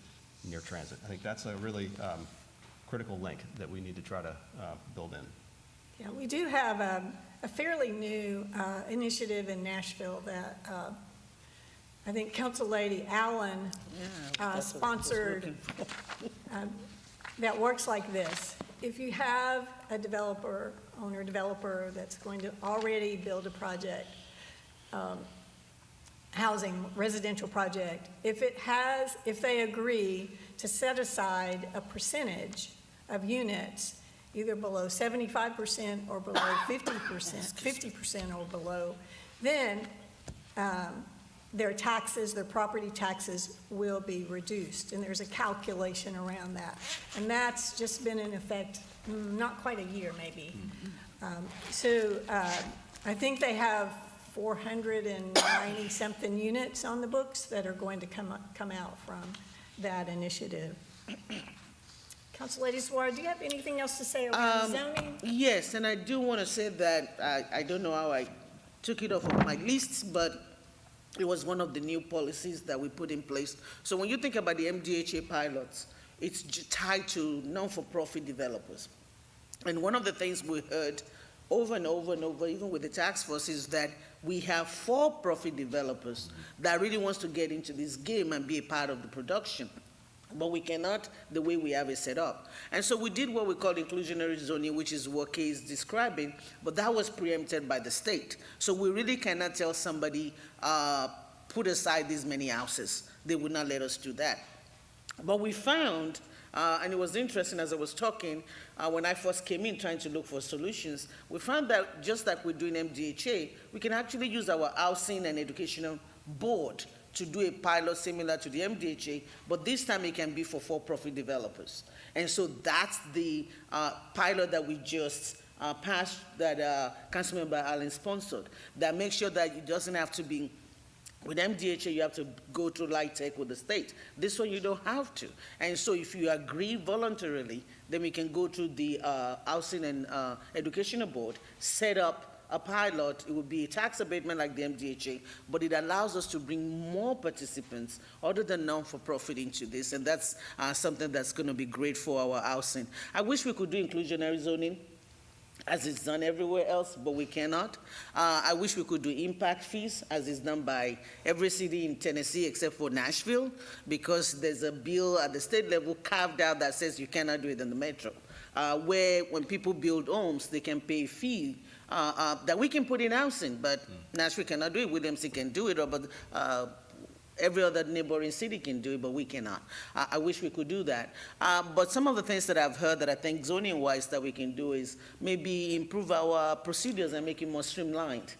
near transit. I think that's a really critical link that we need to try to build in. Yeah, we do have a fairly new initiative in Nashville that I think Council Lady Allen sponsored that works like this. If you have a developer, owner-developer that's going to already build a project, housing, residential project, if they agree to set aside a percentage of units, either below 75% or below 50% or below, then their taxes, their property taxes will be reduced, and there's a calculation around that. And that's just been in effect, not quite a year maybe. I think they have 490-something units on the books that are going to come out from that initiative. Council Lady Suarez, do you have anything else to say around zoning? Yes, and I do want to say that I don't know how I took it off of my list, but it was one of the new policies that we put in place. So when you think about the MDHA pilots, it's tied to non-for-profit developers. And one of the things we heard over and over and over, even with the task force, is that we have for-profit developers that really wants to get into this game and be a part of the production. But we cannot the way we have it set up. And so we did what we call inclusionary zoning, which is what Kay is describing, but that was preempted by the state. So we really cannot tell somebody, put aside these many houses. They would not let us do that. But we found, and it was interesting as I was talking, when I first came in trying to look for solutions, we found that just like we're doing MDHA, we can actually use our housing and educational board to do a pilot similar to the MDHA, but this time it can be for profit developers. And so that's the pilot that we just passed, that Councilmember Allen sponsored, that makes sure that it doesn't have to be, with MDHA, you have to go through light tech with the state. This one, you don't have to. And so if you agree voluntarily, then we can go to the Housing and Educational Board, set up a pilot. It would be a tax abatement like the MDHA, but it allows us to bring more participants other than non-for-profit into this, and that's something that's going to be great for our housing. I wish we could do inclusionary zoning as it's done everywhere else, but we cannot. I wish we could do impact fees as is done by every city in Tennessee except for Nashville, because there's a bill at the state level carved out that says you cannot do it in the metro, where when people build homes, they can pay a fee that we can put in housing, but Nashville cannot do it. Williamson can do it, but every other neighboring city can do it, but we cannot. I wish we could do that. But some of the things that I've heard that I think zoning-wise that we can do is maybe improve our procedures and make it more streamlined.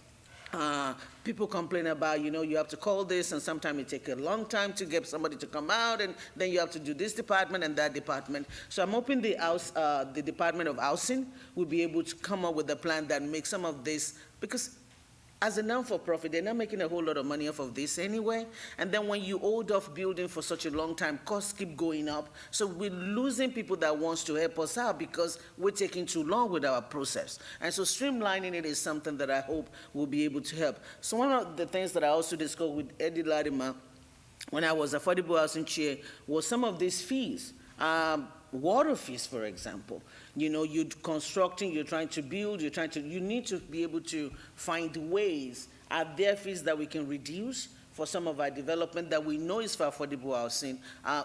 People complain about, you have to call this, and sometimes it takes a long time to get somebody to come out, and then you have to do this department and that department. So I'm hoping the Department of Housing will be able to come up with a plan that makes some of this, because as a non-for-profit, they're not making a whole lot of money off of this anyway. And then when you hold off building for such a long time, costs keep going up. So we're losing people that wants to help us out because we're taking too long with our process. And so streamlining it is something that I hope will be able to help. So one of the things that I also discussed with Eddie Latimer when I was affordable housing chair was some of these fees. Water fees, for example. You're constructing, you're trying to build, you need to be able to find ways. Are there fees that we can reduce for some of our development that we know is for affordable housing?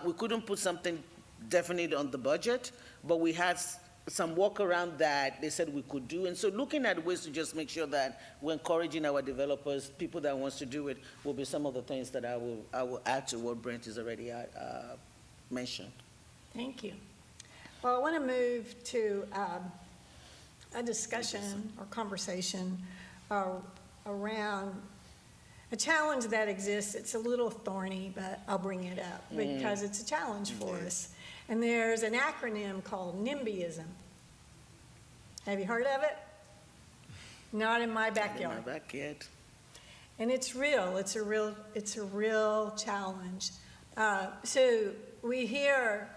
We couldn't put something definite on the budget, but we had some workaround that they said we could do. And so looking at ways to just make sure that we're encouraging our developers, people that wants to do it, will be some of the things that I will add to what Brent has already mentioned. Thank you. Well, I want to move to a discussion or conversation around a challenge that exists. It's a little thorny, but I'll bring it up because it's a challenge for us. And there's an acronym called NIMBYism. Have you heard of it? Not in my backyard. Not in my backyard. And it's real. It's a real challenge. So we hear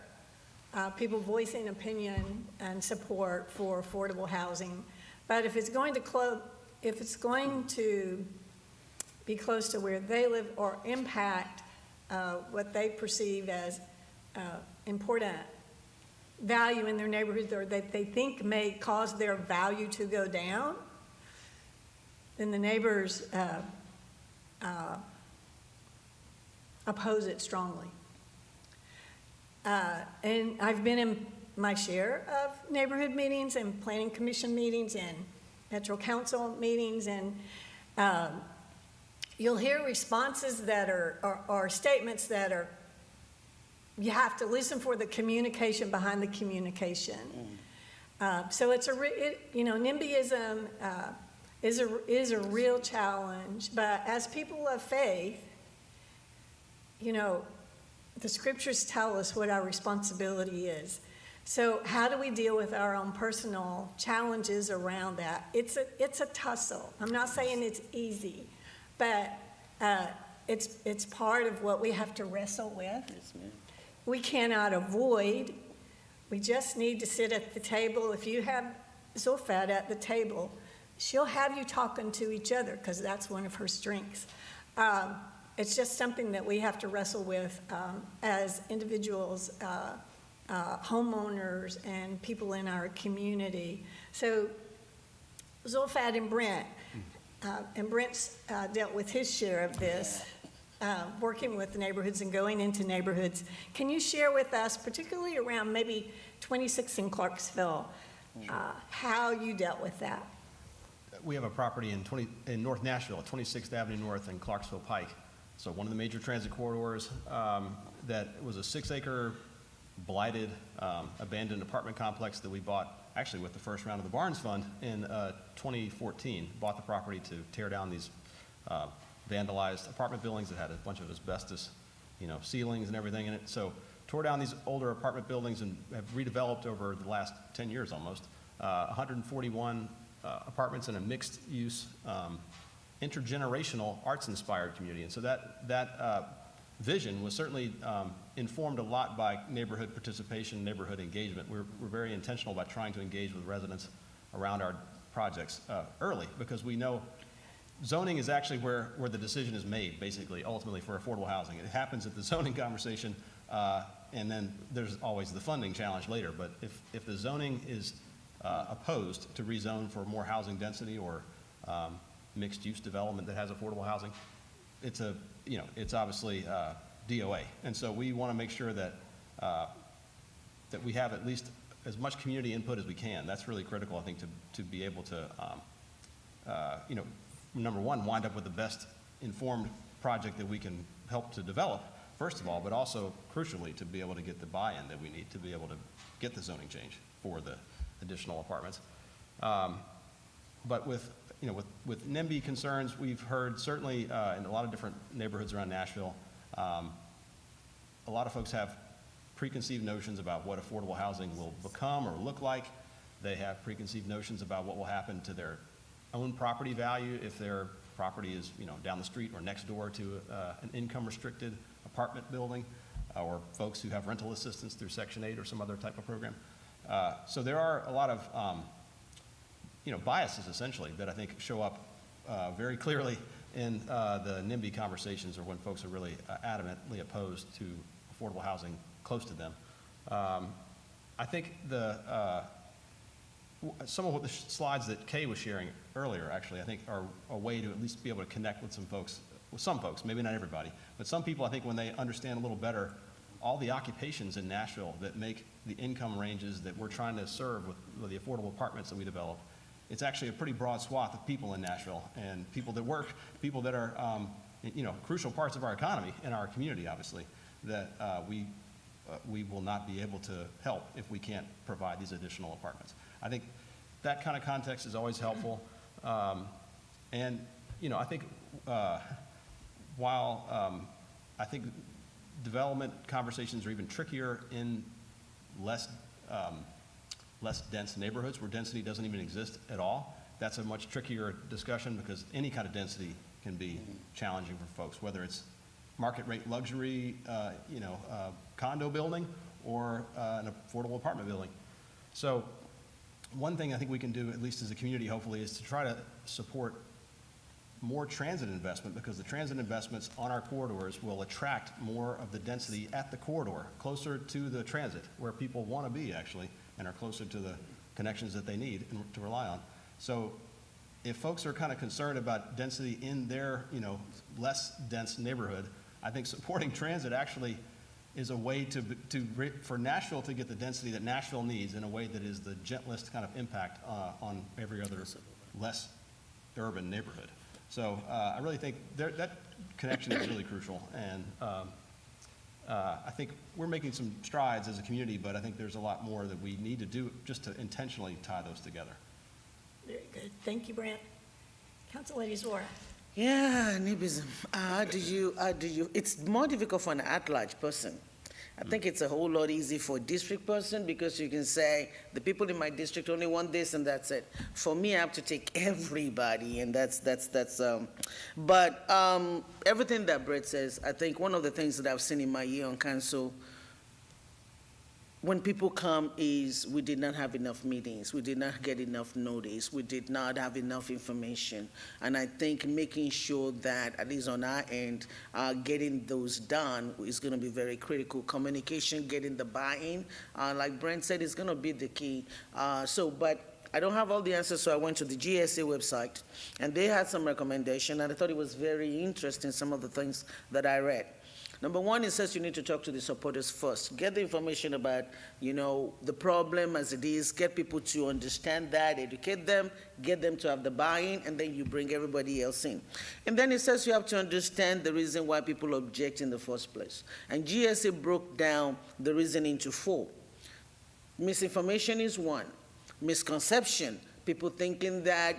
people voicing opinion and support for affordable housing, but if it's going to be close to where they live or impact what they perceive as important value in their neighborhood, or that they think may cause their value to go down, then the neighbors oppose it strongly. And I've been in my share of neighborhood meetings and planning commission meetings and Metro Council meetings, and you'll hear responses that are statements that are, you have to listen for the communication behind the communication. So it's NIMBYism is a real challenge, but as people of faith, the scriptures tell us what our responsibility is. So how do we deal with our own personal challenges around that? It's a tussle. I'm not saying it's easy, but it's part of what we have to wrestle with. Yes, ma'am. We cannot avoid. We just need to sit at the table. If you have Zulfat at the table, she'll have you talking to each other because that's one of her strengths. It's just something that we have to wrestle with as individuals, homeowners, and people in our community. So Zulfat and Brent's dealt with his share of this, working with neighborhoods and going into neighborhoods. Can you share with us, particularly around maybe 26 in Clarksville, how you dealt with that? We have a property in North Nashville, 26th Avenue North and Clarksville Pike. So one of the major transit corridors that was a 6-acre blighted, abandoned apartment complex that we bought actually with the first round of the Barnes Fund in 2014. Bought the property to tear down these vandalized apartment buildings that had a bunch of asbestos, ceilings and everything in it. So tore down these older apartment buildings and have redeveloped over the last 10 years almost, 141 apartments in a mixed-use, intergenerational, arts-inspired community. And so that vision was certainly informed a lot by neighborhood participation, neighborhood engagement. We're very intentional about trying to engage with residents around our projects early, because we know zoning is actually where the decision is made, basically, ultimately, for affordable housing. It happens at the zoning conversation, and then there's always the funding challenge later. But if the zoning is opposed to rezone for more housing density or mixed-use development that has affordable housing, it's obviously DOA. And so we want to make sure that that we have at least as much community input as we can. That's really critical, I think, to be able to, number one, wind up with the best informed project that we can help to develop, first of all, but also crucially to be able to get the buy-in that we need to be able to get the zoning change for the additional apartments. But with NIMBY concerns, we've heard certainly in a lot of different neighborhoods around Nashville, a lot of folks have preconceived notions about what affordable housing will become or look like. They have preconceived notions about what will happen to their own property value if their property is down the street or next door to an income-restricted apartment building, or folks who have rental assistance through Section 8 or some other type of program. So there are a lot of biases, essentially, that I think show up very clearly in the NIMBY conversations, or when folks are really adamantly opposed to affordable housing close to them. I think some of what the slides that Kay was sharing earlier, actually, I think are a way to at least be able to connect with some folks, maybe not everybody, but some people, I think, when they understand a little better all the occupations in Nashville that make the income ranges that we're trying to serve with the affordable apartments that we develop. It's actually a pretty broad swath of people in Nashville, and people that work, people that are, crucial parts of our economy and our community, obviously, that we will not be able to help if we can't provide these additional apartments. I think that kind of context is always helpful. And, I think while I think development conversations are even trickier in less dense neighborhoods where density doesn't even exist at all, that's a much trickier discussion, because any kind of density can be challenging for folks, whether it's market rate luxury, condo building, or an affordable apartment building. So one thing I think we can do, at least as a community, hopefully, is to try to support more transit investment, because the transit investments on our corridors will attract more of the density at the corridor, closer to the transit, where people want to be, actually, and are closer to the connections that they need and to rely on. So if folks are kind of concerned about density in their, less dense neighborhood, I think supporting transit actually is a way for Nashville to get the density that Nashville needs in a way that is the gentlest kind of impact on every other less urban neighborhood. So I really think that connection is really crucial, and I think we're making some strides as a community, but I think there's a lot more that we need to do just to intentionally tie those together. Very good. Thank you, Brent. Council Lady Zora. Yeah, NIBISM. How do you, it's more difficult for an at-large person. I think it's a whole lot easier for a district person because you can say, the people in my district only want this and that's it. For me, I have to take everybody, and but everything that Brett says, I think one of the things that I've seen in my year on council, when people come, is we did not have enough meetings, we did not get enough notice, we did not have enough information. And I think making sure that, at least on our end, getting those done is gonna be very critical. Communication, getting the buy-in, like Brent said, is gonna be the key. But I don't have all the answers, so I went to the GSA website, and they had some recommendation, and I thought it was very interesting, some of the things that I read. Number one, it says you need to talk to the supporters first. Get the information about, the problem as it is, get people to understand that, educate them, get them to have the buy-in, and then you bring everybody else in. And then it says you have to understand the reason why people object in the first place. And GSA broke down the reason into 4. Misinformation is 1. Misconception. People thinking that,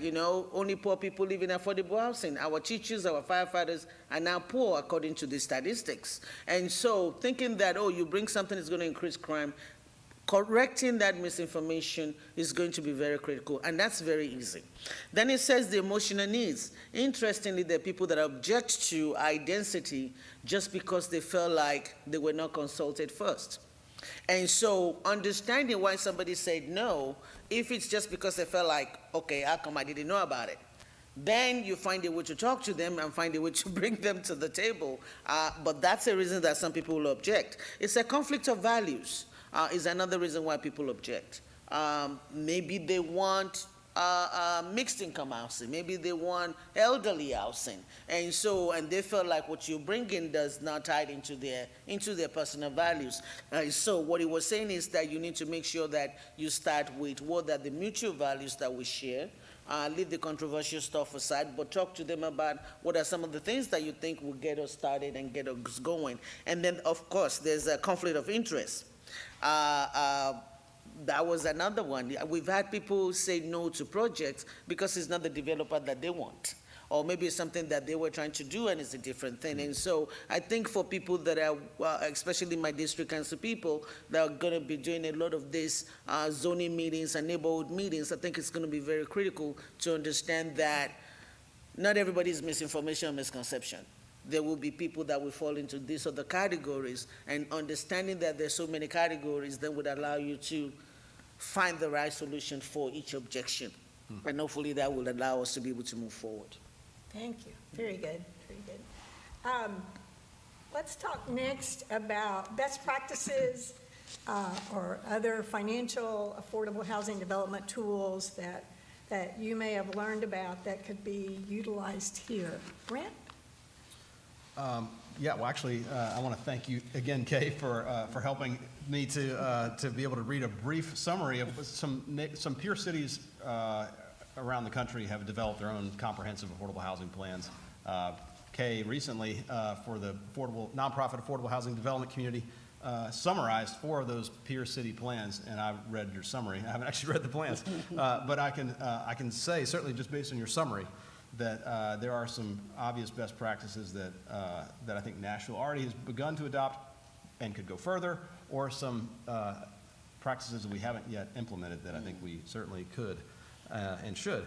only poor people live in affordable housing. Our teachers, our firefighters are now poor according to the statistics. And so thinking that, you bring something that's going to increase crime, correcting that misinformation is going to be very critical, and that's very easy. Then it says the emotional needs. Interestingly, there are people that object to high density just because they felt like they were not consulted first. And so understanding why somebody said no, if it's just because they felt like, okay, how come I didn't know about it? Then you find a way to talk to them and find a way to bring them to the table. But that's a reason that some people will object. It's a conflict of values is another reason why people object. Maybe they want mixed income housing. Maybe they want elderly housing. And they feel like what you bring in does not tie into their personal values. So what he was saying is that you need to make sure that you start with what are the mutual values that we share. Leave the controversial stuff aside, but talk to them about what are some of the things that you think will get us started and get us going. And then, of course, there's a conflict of interest. That was another one. We've had people say no to projects because it's not the developer that they want. Or maybe it's something that they were trying to do and it's a different thing. And so I think for people that are, especially my district council people, that are gonna be doing a lot of these zoning meetings and neighborhood meetings, I think it's gonna be very critical to understand that not everybody is misinformation or misconception. There will be people that will fall into these other categories, and understanding that there's so many categories then would allow you to find the right solution for each objection. And hopefully that will allow us to be able to move forward. Thank you. Very good. Very good. Let's talk next about best practices or other financial affordable housing development tools that you may have learned about that could be utilized here. Brent? Yeah, well, actually, I want to thank you again, Kay, for helping me to be able to read a brief summary of some peer cities around the country have developed their own comprehensive affordable housing plans. Kay recently, for the nonprofit affordable housing development community, summarized 4 of those peer city plans, and I read your summary. I haven't actually read the plans, but I can say, certainly just based on your summary, that there are some obvious best practices that I think Nashville already has begun to adopt and could go further, or some practices that we haven't yet implemented that I think we certainly could and should.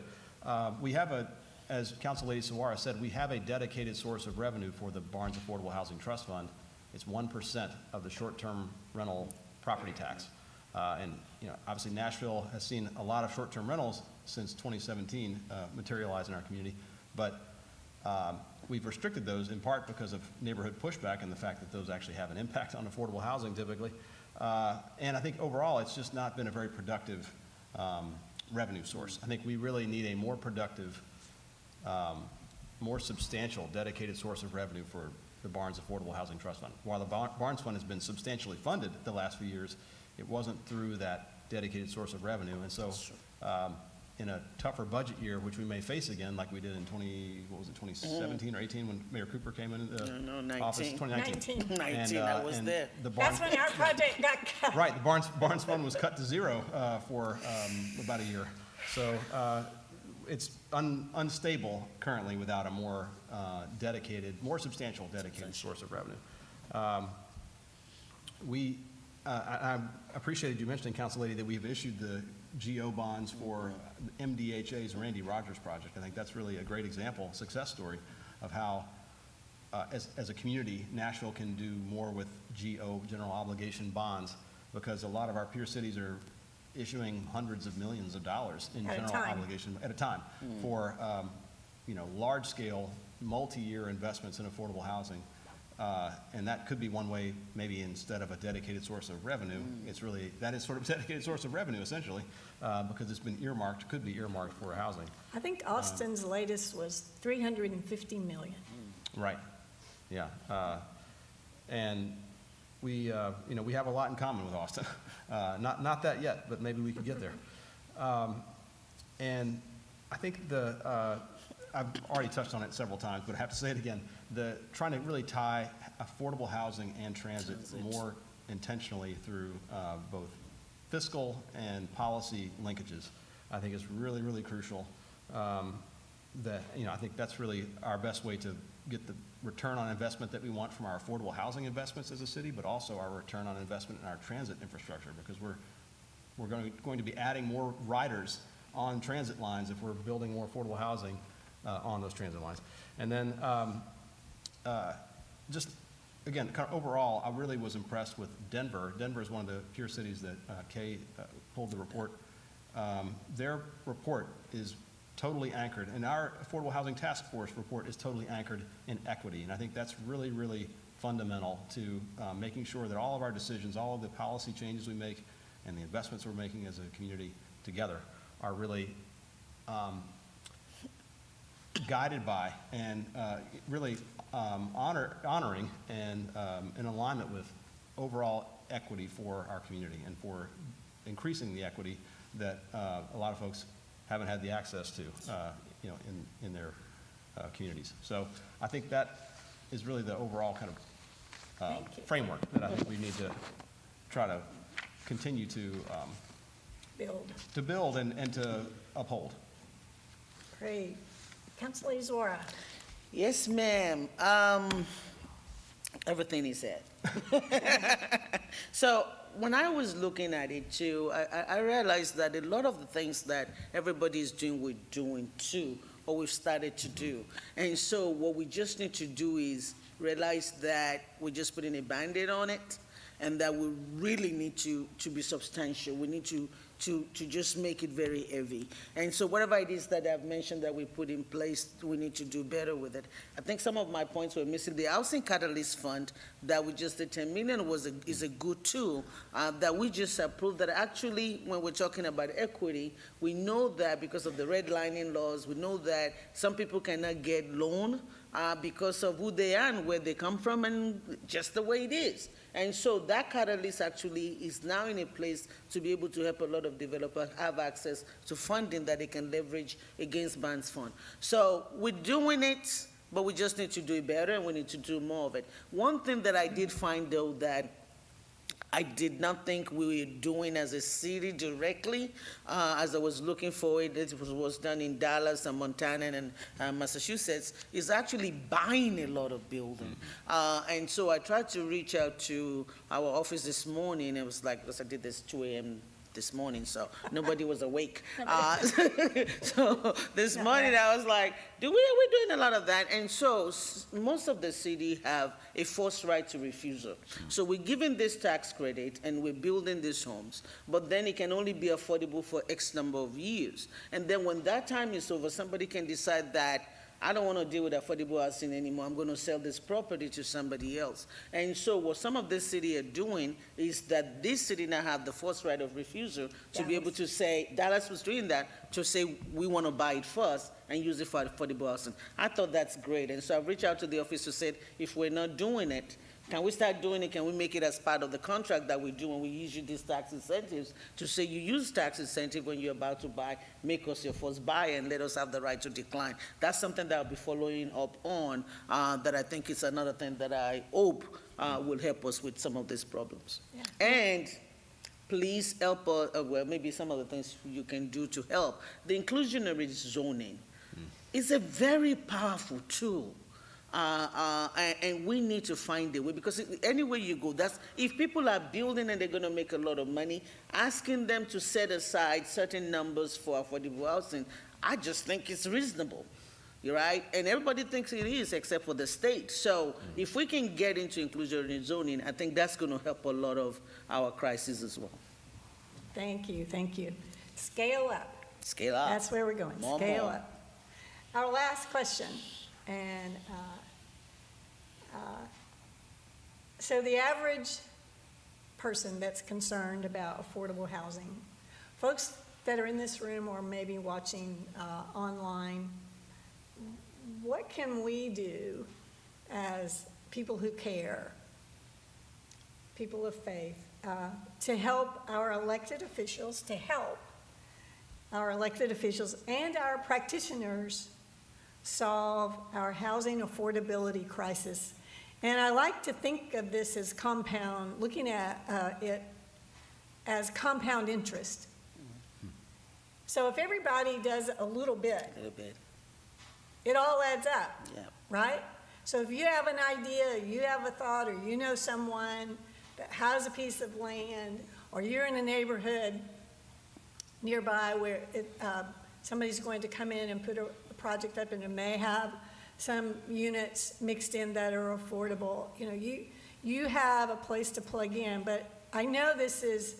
We have as Council Lady Sawara said, we have a dedicated source of revenue for the Barnes Affordable Housing Trust Fund. It's 1% of the short-term rental property tax. And obviously Nashville has seen a lot of short-term rentals since 2017 materialize in our community, but we've restricted those in part because of neighborhood pushback and the fact that those actually have an impact on affordable housing typically. And I think overall it's just not been a very productive revenue source. I think we really need a more productive, more substantial dedicated source of revenue the Barnes Affordable Housing Trust Fund. While the Barnes Fund has been substantially funded the last few years, it wasn't through that dedicated source of revenue. And so in a tougher budget year, which we may face again, like we did in 2017 or 18 when Mayor Cooper came into No, office? 19. 2019. 19, I was and there. the That's Barnes, when our project got cut. right, the Barnes Fund was cut to zero for about a year. So it's unstable currently without a more more substantial dedicated source of revenue. I appreciated you mentioning, Council Lady, that we've issued the GO bonds for MDHA's Randy Rogers project. I think that's really a great example, success story of how, as a community, Nashville can do more with GO, general obligation bonds, because a lot of our peer cities are issuing hundreds of millions of dollars in At a general time. obligation at a time for, large-scale, multi-year investments in affordable housing. And that could be one way, maybe instead of a dedicated source of revenue, that is sort of a dedicated source of revenue essentially, because it's been earmarked, could be earmarked for housing. I think Austin's latest was 350 million. Right, yeah. And we have a lot in common with Austin. Not that yet, but maybe we could get there. And I think I've already touched on it several times, but I have to say it again, trying to really tie affordable housing and transit more intentionally through both fiscal and policy linkages, I think is really, really crucial. I think that's really our best way to get the return on investment that we want from our affordable housing investments as a city, but also our return on investment in our transit infrastructure, because we're going to be adding more riders on transit lines if we're building more affordable housing on those transit lines. And then just, again, kind of overall, I really was impressed with Denver. Denver is one of the peer cities that Kay pulled the report. Their report is totally anchored, and our Affordable Housing Task Force report is totally anchored in equity. And I think that's really, really fundamental to making sure that all of our decisions, all of the policy changes we make, and the investments we're making as a community together are really guided by and really honoring and in alignment with overall equity for our community and for increasing the equity that a lot of folks haven't had the access to, in their communities. So I think that is really the overall kind of framework that I think we need to try to continue to build and to uphold. Great. Councilor Zora. Yes, ma'am. Everything is said. So when I was looking at it too, I realized that a lot of the things that everybody is doing, we're doing too, or we've started to do. And so what we just need to do is realize that we're just putting a Band-Aid on it, and that we really need to be substantial. We need to just make it very heavy. And so whatever it is that I've mentioned that we put in place, we need to do better with it. I think some of my points were missing. The Housing Catalyst Fund that we just did, 10 million is a good tool that we just approved, that actually when we're talking about equity, we know that because of the redlining laws, we know that some people cannot get loan because of who they are and where they come from and just the way it is. And so that catalyst actually is now in a place to be able to help a lot of developers have access to funding that they can leverage against Barnes Fund. So we're doing it, but we just need to do it better, and we need to do more of it. One thing that I did find, though, that I did not think we were doing as a city directly, as I was looking for it. It was done in Dallas and Montana and Massachusetts, is actually buying a lot of building. And so I tried to reach out to our office this morning. It was like, because I did this 2 a.m. this morning, so nobody was awake. So this morning I was like, we're doing a lot of that. And so most of the city have a forced right to refusal. So we're giving this tax credit and we're building these homes, but then it can only be affordable for X number of years. And then when that time is over, somebody can decide that I don't want to deal with affordable housing anymore. I'm going to sell this property to somebody else. And so what some of this city are doing is that this city now have the first right of refusal to be able to say, Dallas was doing that, to say, we want to buy it first and use it for affordable housing. I thought that's great. And so I've reached out to the office to say, if we're not doing it, can we start doing it? Can we make it as part of the contract that we do when we issue these tax incentives to say you use tax incentive when you're about to buy, make us your first buyer and let us have the right to decline. That's something that I'll be following up on that I think is another thing that I hope will help us with some of these problems. Yeah. And please help us, well, maybe some of the things you can do to help. The inclusionary zoning is a very powerful tool. And we need to find a way, because anywhere you go, if people are building and they're going to make a lot of money, asking them to set aside certain numbers for affordable housing, I just think it's reasonable. You're right, and everybody thinks it is except for the state. So if we can get into inclusionary zoning, I think that's going to help a lot of our crises as well. Thank you, thank you. Scale up. Scale up. That's where we're going, More, scale more. up. Our last question, and so the average person that's concerned about affordable housing, folks that are in this room or maybe watching online, what can we do as people who care, people of faith, to help our elected officials, and our practitioners solve our housing affordability crisis? And I like to think of this as compound, looking at it as compound interest. So if everybody does a little bit, it all adds up, right? So if you have an idea, you have a thought, or you know someone that has a piece of land, or you're in a neighborhood nearby where somebody's going to come in and put a project up, and it may have some units mixed in that are affordable. You know, you have a place to plug in, but I know this is,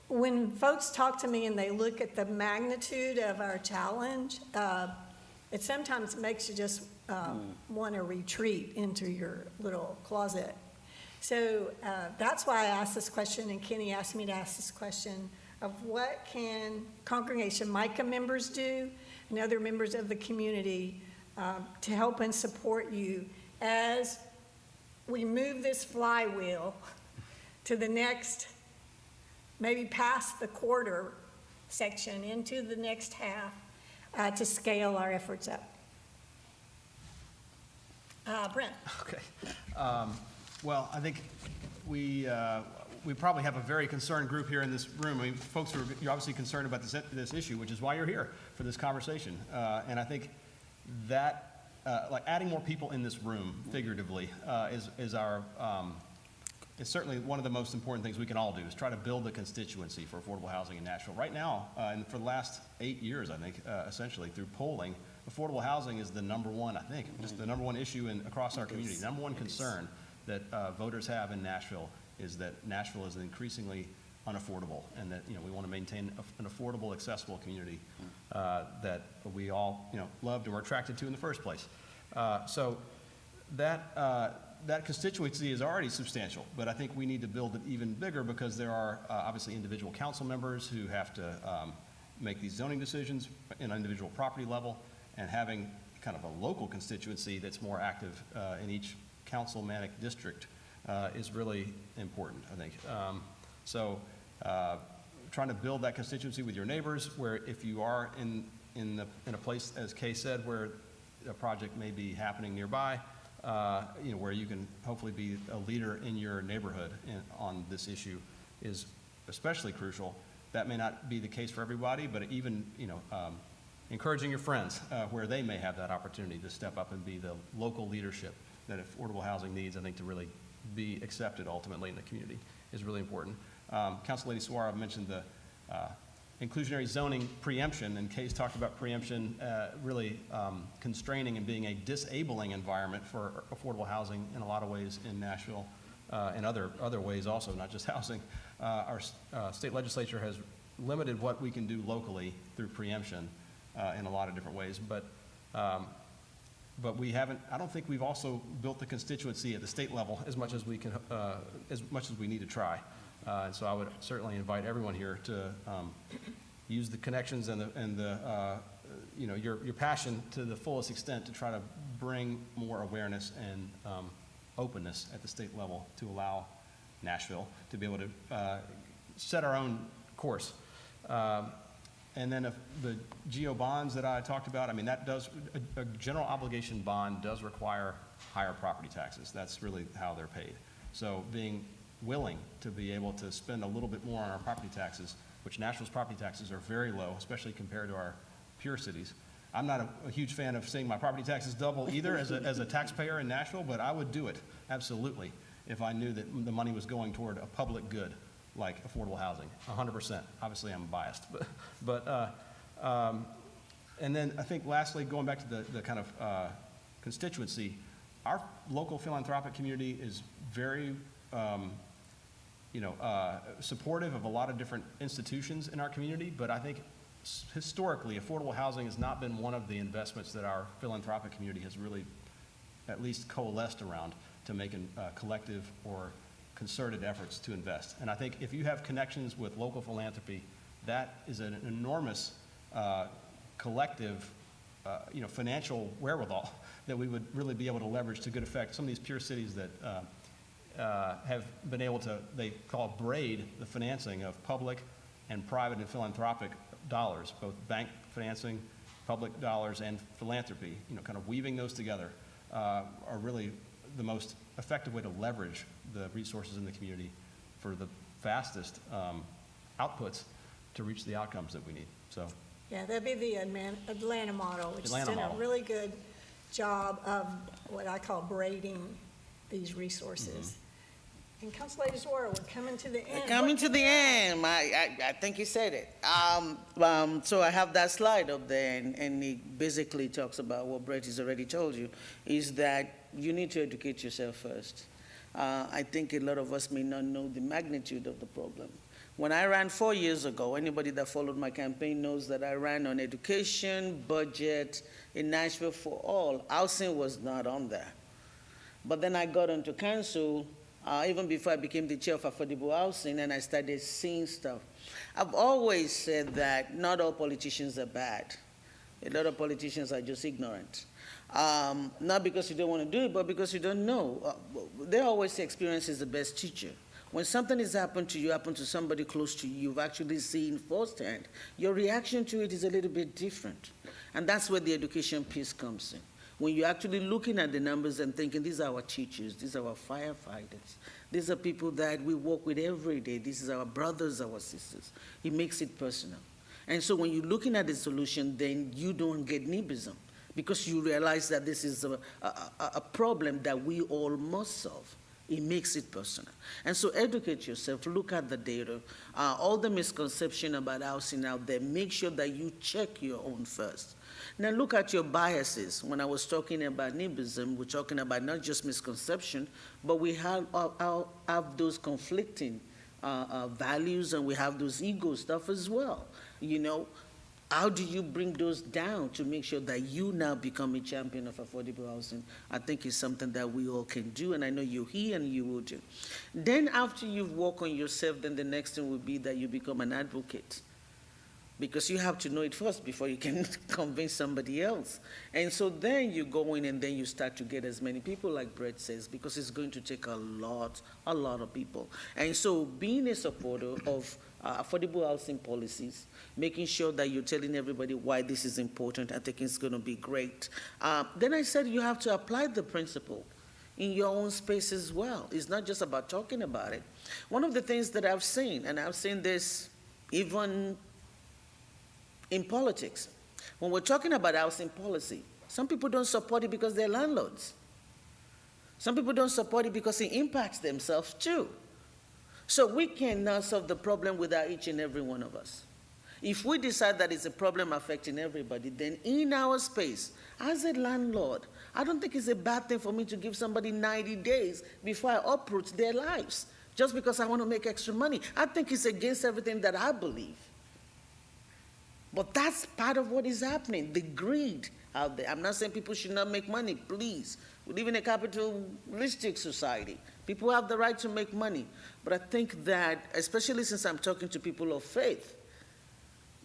when folks talk to me and they look at the magnitude of our challenge, it sometimes makes you just want to retreat into your little closet. So that's why I asked this question, and Kenny asked me to ask this question of what can Congregation Micah members do and other members of the community to help and support you as we move this flywheel to the next, maybe past the quarter section into the next half to scale our efforts up. Brent. Okay. Well, I think we probably have a very concerned group here in this room. I mean, folks who you're obviously concerned about this issue, which is why you're here for this conversation. And I think that, like adding more people in this room, figuratively, is certainly one of the most important things we can all do, is try to build a constituency for affordable housing in Nashville. Right now, and for the last 8 years, I think, essentially through polling, affordable housing is the number one, I think, just the number one issue across our community. Number one concern that voters have in Nashville is that Nashville is increasingly unaffordable, and that, you know, we want to maintain an affordable, accessible community that we all, you know, loved and were attracted to in the first place. So that constituency is already substantial, but I think we need to build it even bigger, because there are obviously individual council members who have to make these zoning decisions in an individual property level, and having kind of a local constituency that's more active in each councilmanic district is really important, I think. Trying to build that constituency with your neighbors, where if you are in a place, as Kay said, where a project may be happening nearby, you know, where you can hopefully be a leader in your neighborhood on this issue, is especially crucial. That may not be the case for everybody, but even, you know, encouraging your friends where they may have that opportunity to step up and be the local leadership that affordable housing needs, I think, to really be accepted ultimately in the community is really important. Council Lady Suara mentioned the inclusionary zoning preemption, and Kay's talked about preemption really constraining and being a disabling environment for affordable housing in a lot of ways in Nashville, and other ways also, not just housing. Our state legislature has limited what we can do locally through preemption in a lot of different ways, but but I don't think we've also built the constituency at the state level as much as we can, as much as we need to try. And so I would certainly invite everyone here to use the connections and your passion to the fullest extent to try to bring more awareness and openness at the state level to allow Nashville to be able to set our own course. And then the GO bonds that I talked about, I mean, that does, a general obligation bond does require higher property taxes. That's really how they're paid. So being willing to be able to spend a little bit more on our property taxes, which Nashville's property taxes are very low, especially compared to our peer cities. I'm not a huge fan of seeing my property taxes double either as a taxpayer in Nashville, but I would do it, absolutely, if I knew that the money was going toward a public good like affordable housing, 100%. Obviously, I'm biased, and then I think lastly, going back to the kind of constituency, our local philanthropic community is very, supportive of a lot of different institutions in our community, but I think historically, affordable housing has not been one of the investments that our philanthropic community has really at least coalesced around to make collective or concerted efforts to invest. And I think if you have connections with local philanthropy, that is an enormous collective, financial wherewithal that we would really be able to leverage to good effect. Some of these peer cities that have been able to, they call braid the financing of public and private and philanthropic dollars, both bank financing, public dollars, and philanthropy, kind of weaving those together are really the most effective way to leverage the resources in the community for the fastest outputs to reach the outcomes that we need. So, Yeah, that'd be the Atlanta model, which Atlanta has done model. a really good job of what I call braiding these resources. And Councilor Zora, we're coming to the end. Coming to the end, I think you said it. So I have that slide up there, and it basically talks about what Brett has already told you, is that you need to educate yourself first. I think a lot of us may not know the magnitude of the problem. When I ran 4 years ago, anybody that followed my campaign knows that I ran on education, budget, in Nashville for all. Housing was not on there. But then I got onto council, even before I became the chair of affordable housing, and I started seeing stuff. I've always said that not all politicians are bad. A lot of politicians are just ignorant. Not because you don't want to do it, but because you don't know. They always say experience is the best teacher. When something has happened to you, happened to somebody close to you, you've actually seen firsthand, your reaction to it is a little bit different. And that's where the education piece comes in. When you're actually looking at the numbers and thinking, these are our teachers, these are our firefighters, these are people that we work with every day, these are our brothers, our sisters, it makes it personal. And so when you're looking at the solution, then you don't get NIMBYism, because you realize that this is a problem that we all must solve. It makes it personal. And so educate yourself, look at the data, all the misconception about housing out there, make sure that you check your own first. Now look at your biases. When I was talking about NIMBYism, we're talking about not just misconception, but we have those conflicting values, and we have those ego stuff as well. How do you bring those down to make sure that you now become a champion of affordable housing? I think it's something that we all can do, and I know you're here and you will do. Then after you've worked on yourself, then the next thing will be that you become an advocate. Because you have to know it first before you can convince somebody else. And so then you go in and then you start to get as many people, like Brett says, because it's going to take a lot of people. And so being a supporter of affordable housing policies, making sure that you're telling everybody why this is important, I think it's going to be great. Then I said you have to apply the principle in your own space as well. It's not just about talking about it. One of the things that I've seen, and I've seen this even in politics, when we're talking about housing policy, some people don't support it because they're landlords. Some people don't support it because it impacts themselves too. So we cannot solve the problem without each and every one of us. If we decide that it's a problem affecting everybody, then in our space, as a landlord, I don't think it's a bad thing for me to give somebody 90 days before I uproot their lives, just because I want to make extra money. I think it's against everything that I believe. But that's part of what is happening, the greed out there. I'm not saying people should not make money, please. We live in a capitalistic society. People have the right to make money. But I think that, especially since I'm talking to people of faith,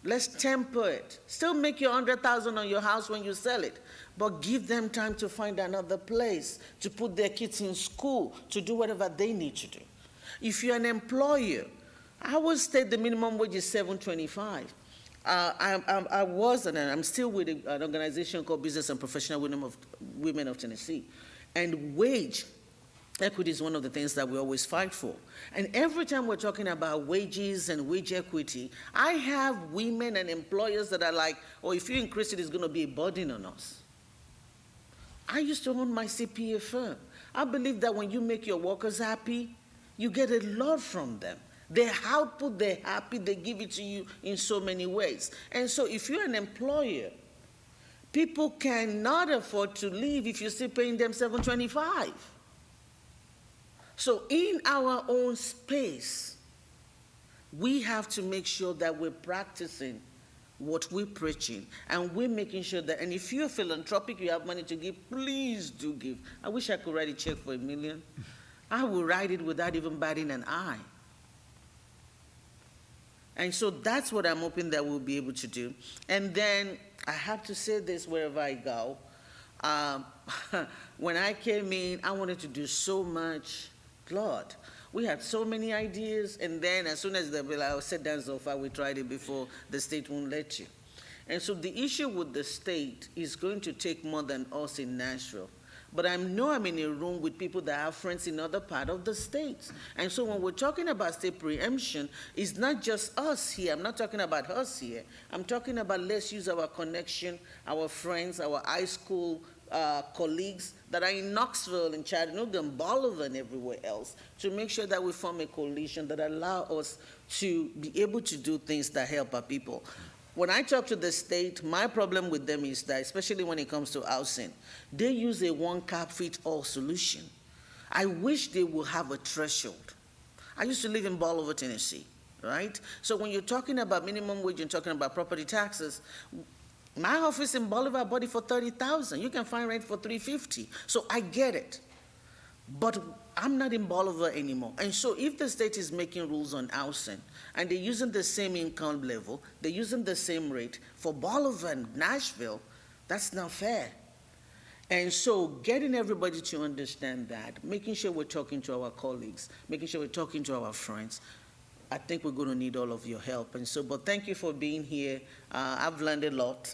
let's temper it. Still make your 100,000 on your house when you sell it, but give them time to find another place, to put their kids in school, to do whatever they need to do. If you're an employer, I would state the minimum wage is $7.25. I was, and I'm still with an organization called Business and Professional Women of Tennessee. And wage equity is one of the things that we always fight for. And every time we're talking about wages and wage equity, I have women and employers that are like, oh, if you increase it, it's going to be a burden on us. I used to own my CPA firm. I believe that when you make your workers happy, you get a lot from them. Their output, they're happy, they give it to you in so many ways. And so if you're an employer, people cannot afford to leave if you're still paying them $7.25. So in our own space, we have to make sure that we're practicing what we're preaching, and we're making sure that, and if you're philanthropic, you have money to give, please do give. I wish I could write a check for $1 million. I will write it without even batting an eye. And so that's what I'm hoping that we'll be able to do. And then I have to say this wherever I go. When I came in, I wanted to do so much. Lord, we had so many ideas, and then as soon as the bill, I said, down so far, we tried it before, the state won't let you. And so the issue with the state is going to take more than us in Nashville. But I know I'm in a room with people that have friends in other parts of the states. And so when we're talking about state preemption, it's not just us here. I'm not talking about us here. I'm talking about let's use our connection, our friends, our high school colleagues that are in Knoxville and Chattanooga and Bolivar and everywhere else to make sure that we form a coalition that allow us to be able to do things that help our people. When I talk to the state, my problem with them is that, especially when it comes to housing, they use a one-cap-fit-all solution. I wish they would have a threshold. I used to live in Bolivar, Tennessee, right? So when you're talking about minimum wage and talking about property taxes, my office in Bolivar bought it for $30,000. You can find rent for $350. So I get it. But I'm not in Bolivar anymore. And so if the state is making rules on housing and they're using the same income level, they're using the same rate for Bolivar and Nashville, that's not fair. And so getting everybody to understand that, making sure we're talking to our colleagues, making sure we're talking to our friends, I think we're going to need all of your help. And so, but thank you for being here. I've learned a lot,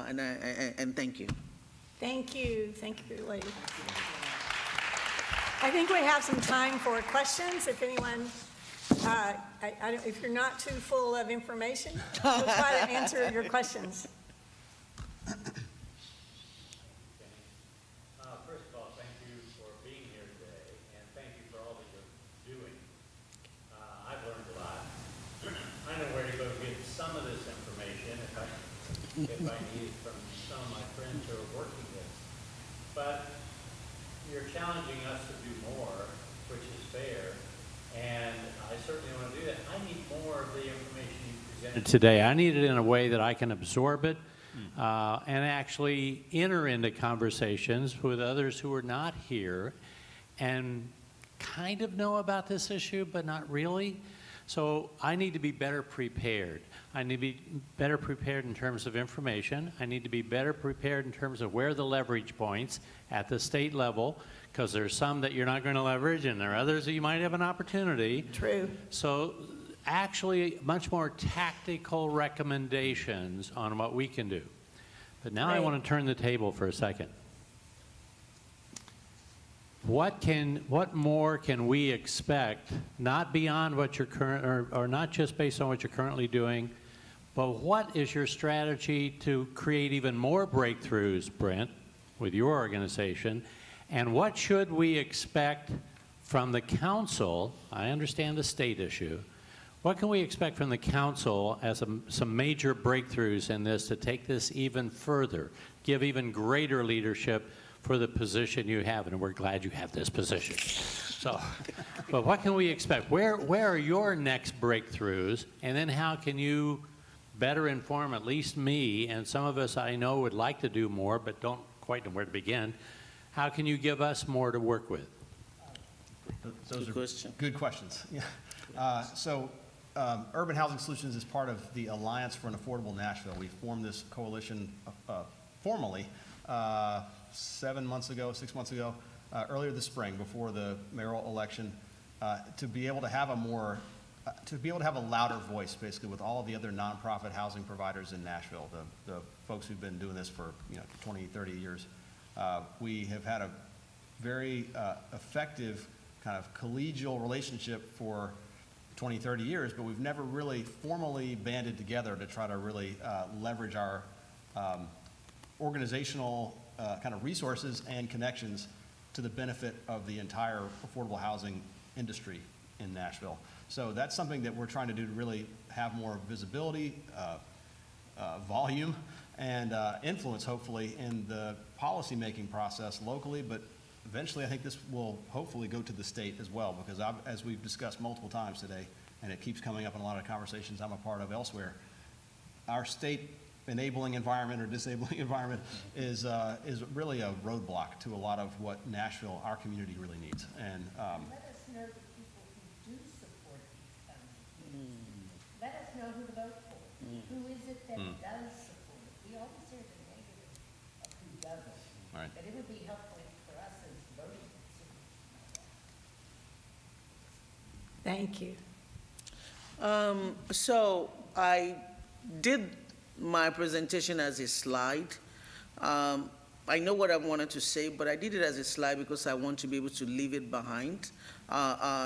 and thank you. Thank you, lady. I think we have some time for questions. If anyone, if you're not too full of information, we'll try to answer your questions. First of all, thank you for being here today, and thank you for all that you're doing. I've learned a lot. I know where to go get some of this information if I need it from some of my friends who are working this. But you're challenging us to do more, which is fair, and I certainly want to do that. I need more of the information you presented today. I need it in a way that I can absorb it and actually enter into conversations with others who are not here and kind of know about this issue, but not really. So I need to be better prepared. I need to be better prepared in terms of information. I need to be better prepared in terms of where the leverage points at the state level, because there's some that you're not going to leverage and there are others that you might have an opportunity. True. So actually much more tactical recommendations on what we can do. But now I want to turn the table for a second. What more can we expect, not beyond what you're or not just based on what you're currently doing, but what is your strategy to create even more breakthroughs, Brent, with your organization? And what should we expect from the council? I understand the state issue. What can we expect from the council as some major breakthroughs in this to take this even further, give even greater leadership for the position you have, and we're glad you have this position. So, but what can we expect? Where are your next breakthroughs, and then how can you better inform at least me, and some of us I know would like to do more, but don't quite know where to begin. How can you give us more to work with? Those Good are question. good questions. Yeah. Urban Housing Solutions is part of the Alliance for an Affordable Nashville. We formed this coalition formally 6 months ago, earlier this spring, before the mayoral election, to be able to have a louder voice, basically, with all the other nonprofit housing providers in Nashville, the folks who've been doing this for 20, 30 years. We have had a very effective kind of collegial relationship for 20, 30 years, but we've never really formally banded together to try to really leverage our organizational kind of resources and connections to the benefit of the entire affordable housing industry in Nashville. So that's something that we're trying to do to really have more visibility, volume, and influence, hopefully, in the policymaking process locally, but eventually I think this will hopefully go to the state as well, because as we've discussed multiple times today, and it keeps coming up in a lot of conversations I'm a part of elsewhere, our state enabling environment or disabling environment is really a roadblock to a lot of what Nashville, our community, really needs. And Let us know the people who do support these candidates. Let us know who to vote for. Who is it that does support it? We always hear the negative of who doesn't. Right. But it would be helpful for us as voting consumers to know that. Thank you. So I did my presentation as a slide. I know what I wanted to say, but I did it as a slide because I want to be able to leave it behind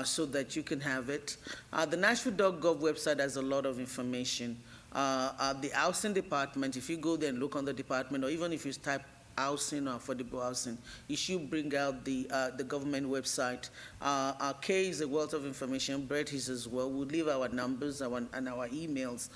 so that you can have it. The Nashville.gov website has a lot of information. The housing department, if you go there and look on the department, or even if you type housing or affordable housing, you should bring out the government website. Kay is a wealth of information. Brett is as well. We'll leave our numbers and our emails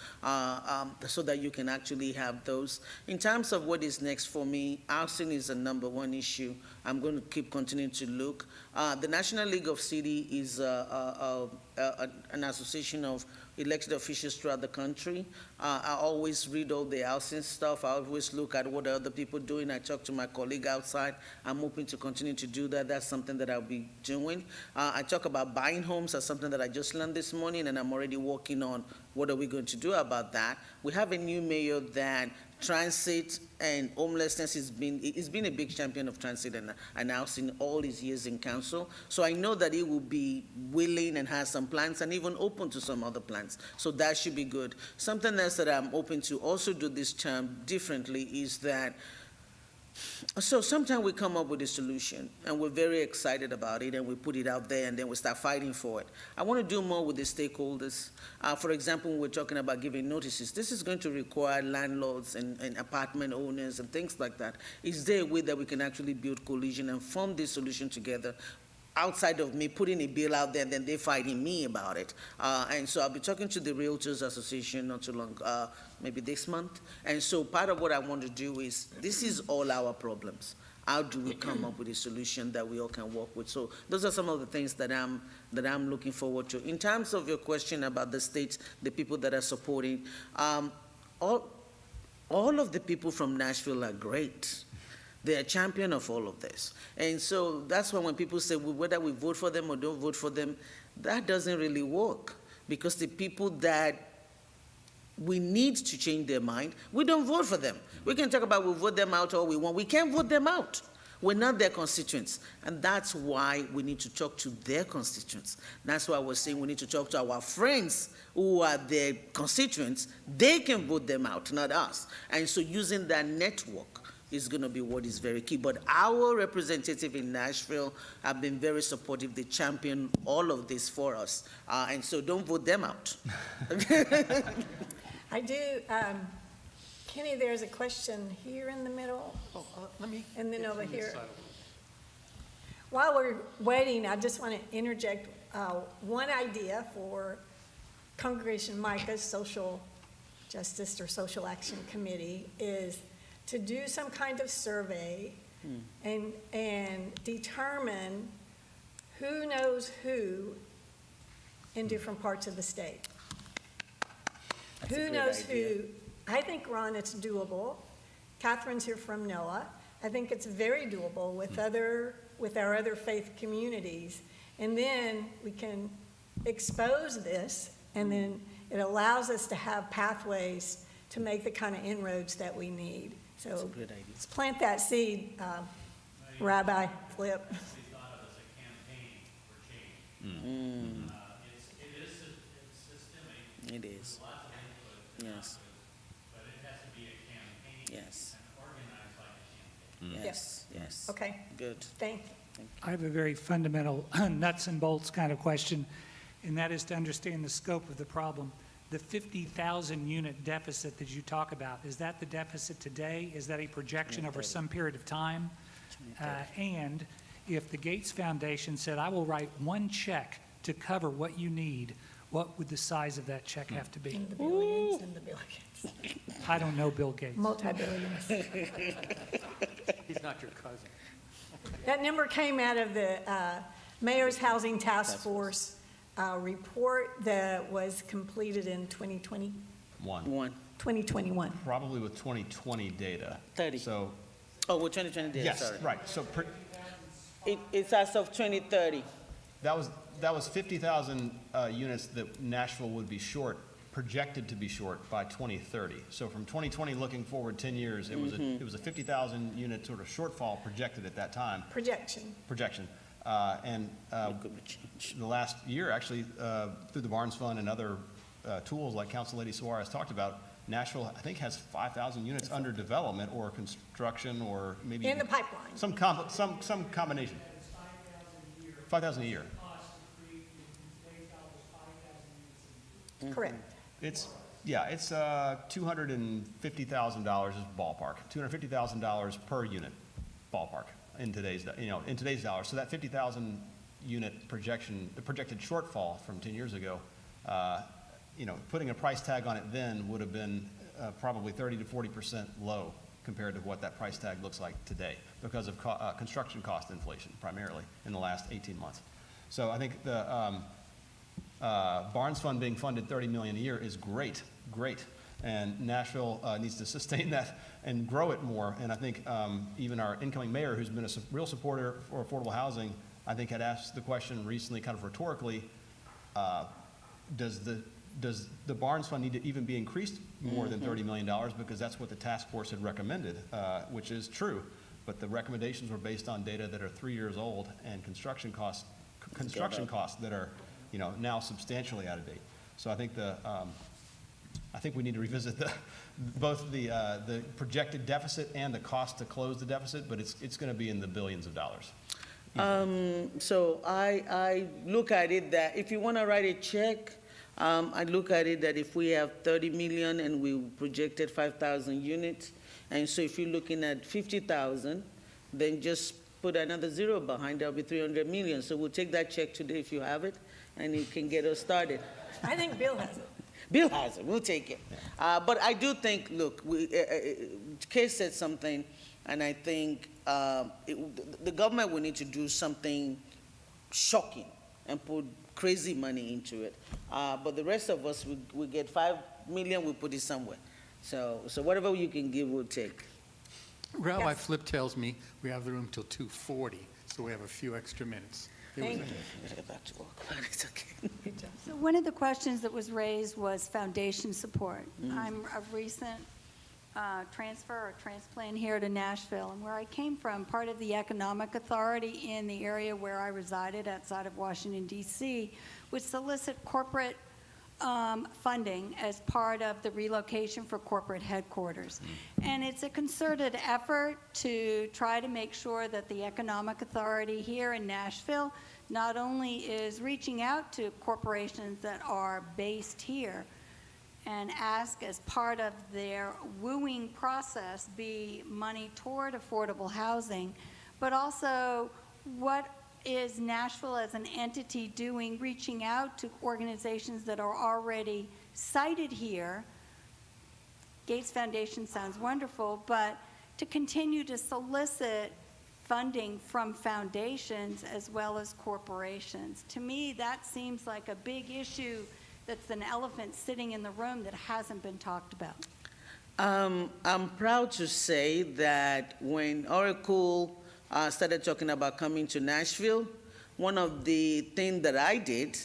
so that you can actually have those. In terms of what is next for me, housing is the #1 issue. I'm going to continuing to look. The National League of Cities is an association of elected officials throughout the country. I always read all the housing stuff. I always look at what other people are doing. I talk to my colleague outside. I'm hoping to continue to do that. That's something that I'll be doing. I talk about buying homes as something that I just learned this morning, and I'm already working on what are we going to do about that. We have a new mayor that transit and homelessness he's been a big champion of transit and housing all his years in council. So I know that he will be willing and has some plans and even open to some other plans. So that should be good. Something else that I'm hoping to also do this term differently is that, so sometimes we come up with a solution and we're very excited about it and we put it out there and then we start fighting for it. I want to do more with the stakeholders. For example, when we're talking about giving notices, this is going to require landlords and apartment owners and things like that. Is there a way that we can actually build coalition and form this solution together outside of me putting a bill out there and then they fighting me about it? And so I'll be talking to the Realtors Association not too long, maybe this month. And so part of what I want to do is, this is all our problems. How do we come up with a solution that we all can work with? So those are some of the things that I'm looking forward to. In terms of your question about the states, the people that are supporting, all of the people from Nashville are great. They're a champion of all of this. And so that's why when people say, well, whether we vote for them or don't vote for them, that doesn't really work. Because the people that we need to change their mind, we don't vote for them. We can talk about we vote them out all we want. We can't vote them out. We're not their constituents. And that's why we need to talk to their constituents. That's why I was saying we need to talk to our friends who are their constituents. They can vote them out, not us. And so using that network is going to be what is very key. But our representative in Nashville have been very supportive. They champion all of this for us. And so don't vote them out. I do, Kenny, there's a question here in the middle, and then over here. While we're waiting, I just want to interject one idea for Congregation Micah's Social Justice or Social Action Committee is to do some kind of survey and determine who knows who in different parts of the state. That's a Who great knows idea. who? I think, Ron, it's doable. Catherine's here from NOAA. I think it's very doable with our other faith communities. And then we can expose this, and then it allows us to have pathways to make the kind of inroads that we need. That's a So great idea. let's plant that seed, Rabbi Flip. We thought of as a campaign for change. It's systemic. It is. Lots of input. Yes. But it has to be a campaign. Yes. And organized like a campaign. Yes, yes. Okay, Good. thank you. I have a very fundamental nuts and bolts kind of question, and that is to understand the scope of the problem. The 50,000 unit deficit that you talk about, is that the deficit today? Is that a projection over some period of time? And if the Gates Foundation said, I will write one check to cover what you need, what would the size of that check have to be? In the billions and the billions, I don't know Bill Gates. multi-billions. He's not your cousin. That number came out of the Mayor's Housing Task Force report that was completed in 2020, One. 2021. Probably with 2020 data. 30. So, Oh, we're 2020 data, yes, sorry. right. So It's as of 2030. that was 50,000 units that Nashville would be short, projected to be short by 2030. So from 2020 looking forward 10 years, it was a 50,000 unit sort of shortfall projected at that time, projection. And Could be changed. the last year, actually, through the Barnes Fund and other tools like Council Lady Suarez talked about, Nashville, I think, has 5,000 units under development or construction or maybe. In the pipeline. Some combination. 5,000 a year. Correct. It's $250,000 is ballpark, $250,000 per unit, ballpark, in today's dollars. So that 50,000 unit projection, the projected shortfall from 10 years ago, putting a price tag on it then would have been probably 30 to 40% low compared to what that price tag looks like today because of construction cost inflation primarily in the last 18 months. So I think the Barnes Fund being funded $30 million a year is great. And Nashville needs to sustain that and grow it more. And I think even our incoming mayor, who's been a real supporter for affordable housing, I think had asked the question recently kind of rhetorically, does the Barnes Fund need to even be increased more than $30 million? Because that's what the task force had recommended, which is true. But the recommendations were based on data that are 3 years old and construction costs that are, now substantially out of date. So I think I think we need to revisit both the projected deficit and the cost to close the deficit, but it's going to be in the billions of dollars. So I look at it that if you want to write a check, I look at it that if we have 30 million and we projected 5,000 units, and so if you're looking at 50,000, then just put another zero behind, there'll be 300 million. So we'll take that check today if you have it, and it can get us started. I think Bill has it. Bill has it, we'll take it. But I do think, look, Kay said something, and I think the government will need to do something shocking and put crazy money into it. But the rest of us, we get 5 million, we put it somewhere. So whatever you can give, we'll take. Rabbi Yes. Flip tells me we have the room till 2:40, so we have a few extra minutes. Thank you. Let's get back to work. It's okay. So one of the questions that was raised was foundation support. I'm a recent transfer or transplant here to Nashville, and where I came from, part of the economic authority in the area where I resided outside of Washington, D.C., would solicit corporate funding as part of the relocation for corporate headquarters. And it's a concerted effort to try to make sure that the economic authority here in Nashville not only is reaching out to corporations that are based here and ask as part of their wooing process be money toward affordable housing, but also what is Nashville as an entity doing, reaching out to organizations that are already cited here. Gates Foundation sounds wonderful, but to continue to solicit funding from foundations as well as corporations. To me, that seems like a big issue that's an elephant sitting in the room that hasn't been talked about? I'm proud to say that when Oracle started talking about coming to Nashville, one of the things that I did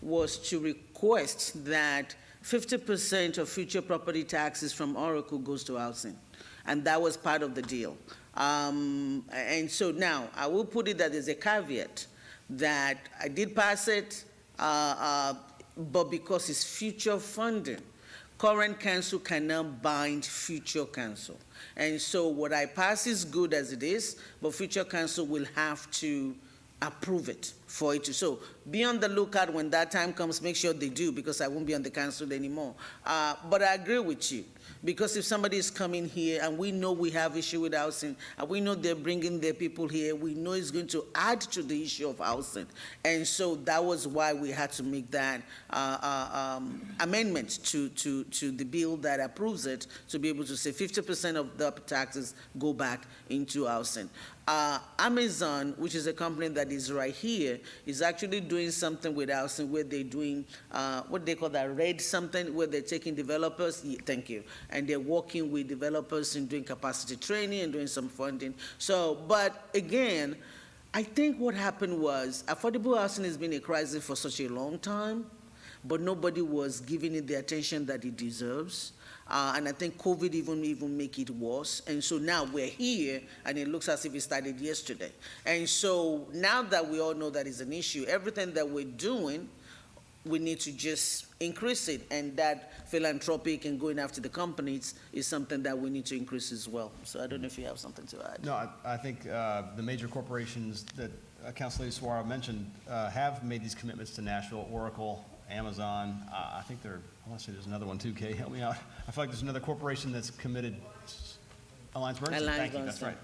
was to request that 50% of future property taxes from Oracle goes to housing. And that was part of the deal. And so now, I will put it that there's a caveat that I did pass it, but because it's future funding, current council cannot bind future council. And so what I pass is good as it is, but future council will have to approve it for it to. So be on the lookout when that time comes, make sure they do, because I won't be on the council anymore. But I agree with you, because if somebody is coming here and we know we have issue with housing, and we know they're bringing their people here, we know it's going to add to the issue of housing. And so that was why we had to make that amendment to the bill that approves it, to be able to say 50% of the taxes go back into housing. Amazon, which is a company that is right here, is actually doing something with housing where they're doing what they call that red something, where they're taking developers, thank you, and they're working with developers and doing capacity training and doing some funding. So, but again, I think what happened was affordable housing has been a crisis for such a long time, but nobody was giving it the attention that it deserves. And I think COVID even make it worse. And so now we're here, and it looks as if it started yesterday. And so now that we all know that is an issue, everything that we're doing, we need to just increase it. And that philanthropic and going after the companies is something that we need to increase as well. So I don't know if you have something to add. No, I think the major corporations that Councilor Suara mentioned have made these commitments to Nashville, Oracle, Amazon. I think I want to say there's another one too, Kay, help me out. I feel like there's another corporation that's committed, Alliance Bernstein, thank you, that's right,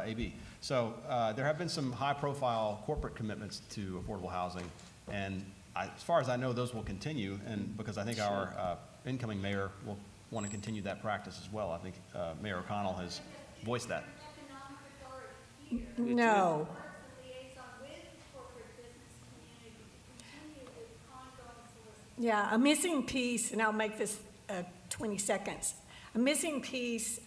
AB. So there have been some high-profile corporate commitments to affordable housing, and as far as I know, those will continue, and because I think our incoming mayor will want to continue that practice as well. I think Mayor O'Connell has voiced that. No. Yeah, a missing piece, and I'll make this 20 seconds. A missing piece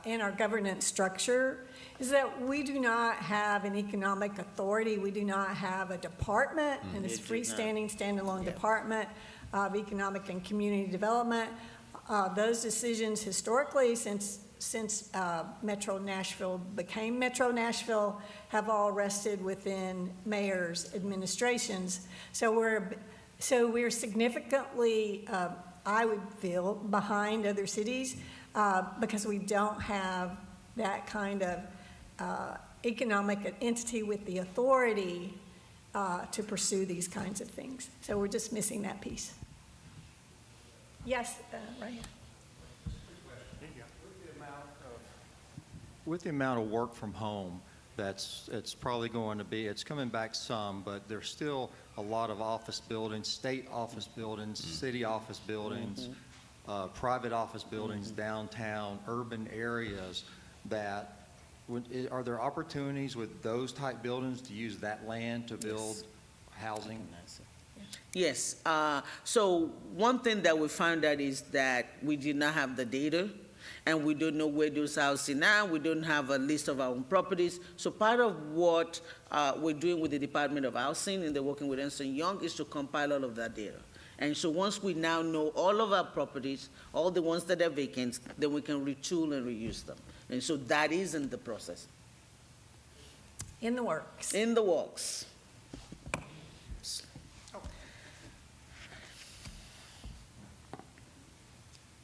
in our governance structure is that we do not have an economic authority. We do not have a department, and it's freestanding, standalone department of economic and community development. Those decisions historically, since Metro Nashville became Metro Nashville, have all rested within mayors' administrations. So we're significantly, I would feel, behind other cities because we don't have that kind of economic entity with the authority to pursue these kinds of things. So we're just missing that piece. Yes, Ryan. With the amount of work from home, it's probably going to be, it's coming back some, but there's still a lot of office buildings, state office buildings, city office buildings, private office buildings, downtown, urban areas that, are there opportunities with those type buildings to use that land to build housing? Yes. So one thing that we found out is that we did not have the data, and we don't know where those houses are. We don't have a list of our own properties. So part of what we're doing with the Department of Housing, and they're working with Ernst & Young, is to compile all of that data. And so once we now know all of our properties, all the ones that are vacant, then we can retool and reuse them. And so that is in the process. In the works. In the works.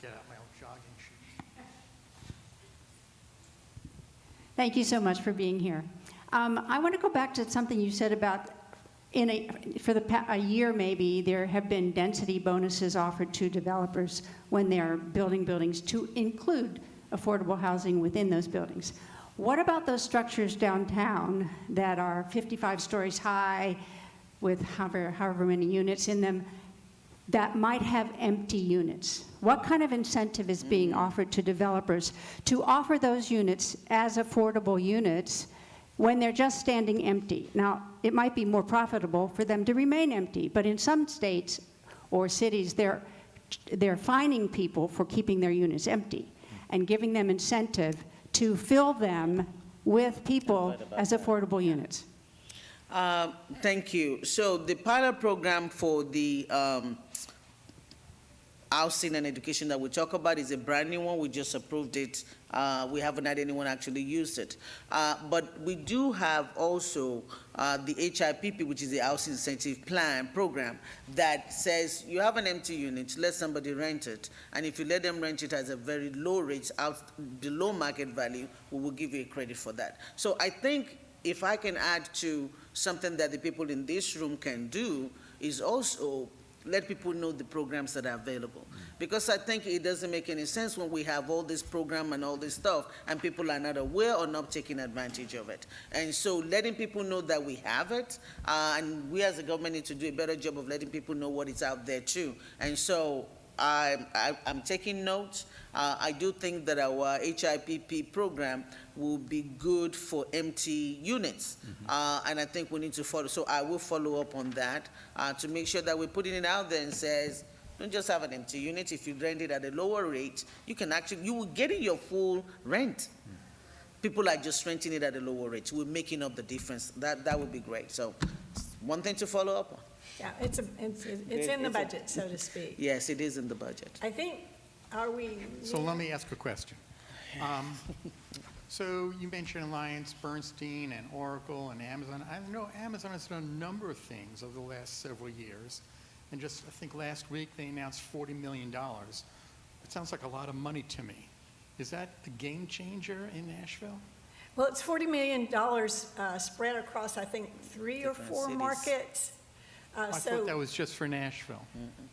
Get out my old jogging shoes. Thank you so much for being here. I want to go back to something you said about for a year maybe, there have been density bonuses offered to developers when they're building buildings to include affordable housing within those buildings. What about those structures downtown that are 55 stories high with however many units in them that might have empty units? What kind of incentive is being offered to developers to offer those units as affordable units when they're just standing empty? Now, it might be more profitable for them to remain empty, but in some states, or cities, they're fining people for keeping their units empty and giving them incentive to fill them with people as affordable units. Thank you. So the pilot program for the housing and education that we talk about is a brand new one. We just approved it. We haven't had anyone actually use it. But we do have also the HIPP, which is the Housing Incentive Plan program, that says you have an empty unit, let somebody rent it, and if you let them rent it at a very low rate, out below market value, we will give you a credit for that. So I think if I can add to something that the people in this room can do is also let people know the programs that are available. Because I think it doesn't make any sense when we have all this program and all this stuff and people are not aware or not taking advantage of it. And so letting people know that we have it, and we as a government need to do a better job of letting people know what is out there too. And so I'm taking notes. I do think that our HIPP program will be good for empty units. And I think we need to follow. So I will follow up on that to make sure that we're putting it out there and says, don't just have an empty unit. If you rent it at a lower rate, you will get in your full rent. People are just renting it at a lower rate. We're making up the difference. That would be great. So one thing to follow up on. Yeah, it's in the budget, so to speak. Yes, it is in the budget. I think, are we? So let me ask a question. So you mentioned Alliance, Bernstein, and Oracle, and Amazon. I know Amazon has done a number of things over the last several years. And just, I think last week, they announced $40 million. It sounds like a lot of money to me. Is that a game changer in Nashville? Well, it's $40 million spread across, I think, 3 or 4 cities. markets. I thought that was just for Nashville.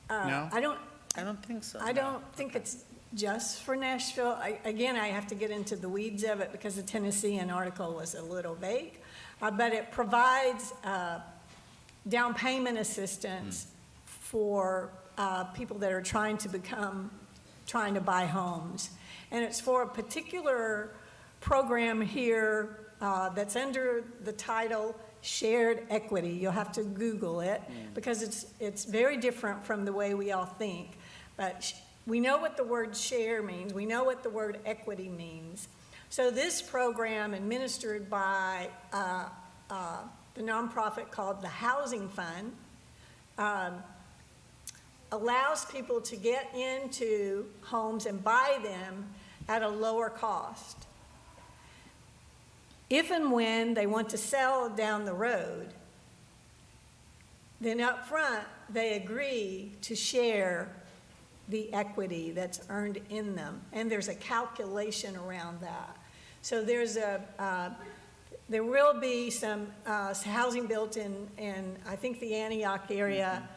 No? I don't think so. I don't think it's just for Nashville. Again, I have to get into the weeds of it because the Tennessean article was a little vague. But it provides down payment assistance for people that are trying to buy homes. And it's for a particular program here that's under the title Shared Equity. You'll have to Google it because it's very different from the way we all think. But we know what the word share means. We know what the word equity means. So this program, administered by the nonprofit called the Housing Fund, allows people to get into homes and buy them at a lower cost. If and when they want to sell down the road, then up front, they agree to share the equity that's earned in them. And there's a calculation around that. So there will be some housing built in I think, the Antioch area.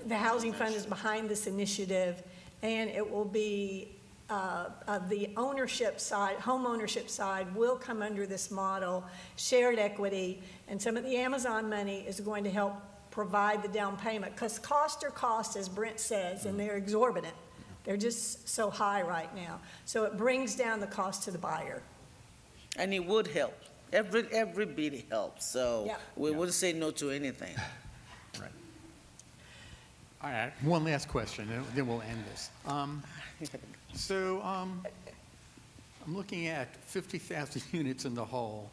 The Housing Fund is behind this initiative, and it will be the ownership side, home ownership side will come under this model, shared equity, and some of the Amazon money is going to help provide the down payment, because costs are costs, as Brent says, and they're exorbitant. They're just so high right now. So it brings down the cost to the buyer. And it would help. Every bit helps. So we wouldn't say no to anything. Right. All right, one last question, and then we'll end this. So I'm looking at 50,000 units in the hole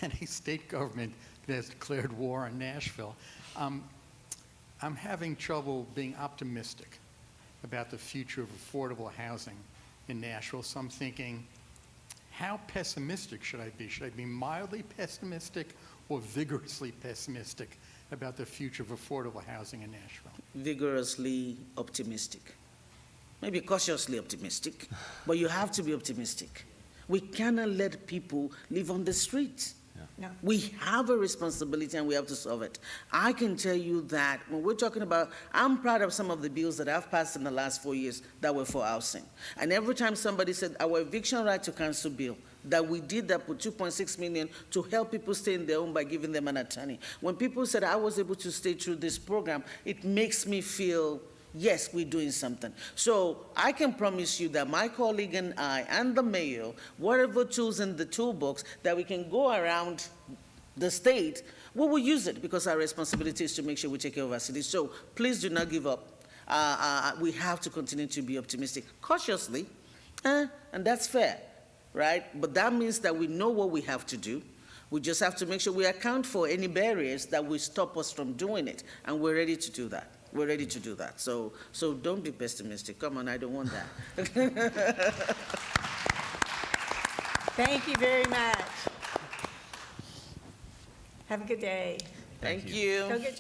and a state government that has declared war on Nashville. I'm having trouble being optimistic about the future of affordable housing in Nashville. So I'm thinking, how pessimistic should I be? Should I be mildly pessimistic or vigorously pessimistic about the future of affordable housing in Nashville? Vigorously optimistic. Maybe cautiously optimistic, but you have to be optimistic. We cannot let people live on the streets. No. We have a responsibility and we have to solve it. I can tell you that when we're talking about, I'm proud of some of the bills that I've passed in the last 4 years that were for housing. And every time somebody said our eviction right to council bill, that we did that with $2.6 million to help people stay in their home by giving them an attorney. When people said I was able to stay through this program, it makes me feel, yes, we're doing something. So I can promise you that my colleague and I and the mayor, whatever tools in the toolbox that we can go around the state, we will use it because our responsibility is to make sure we take care of our cities. So please do not give up. we have to continue to be optimistic, cautiously, and that's fair, right? But that means that we know what we have to do. We just have to make sure we account for any barriers that will stop us from doing it, and we're ready to do that. We're ready to do that. So don't be pessimistic. Come on, I don't want that. Thank you very much. Have a good day. Thank you. Go get your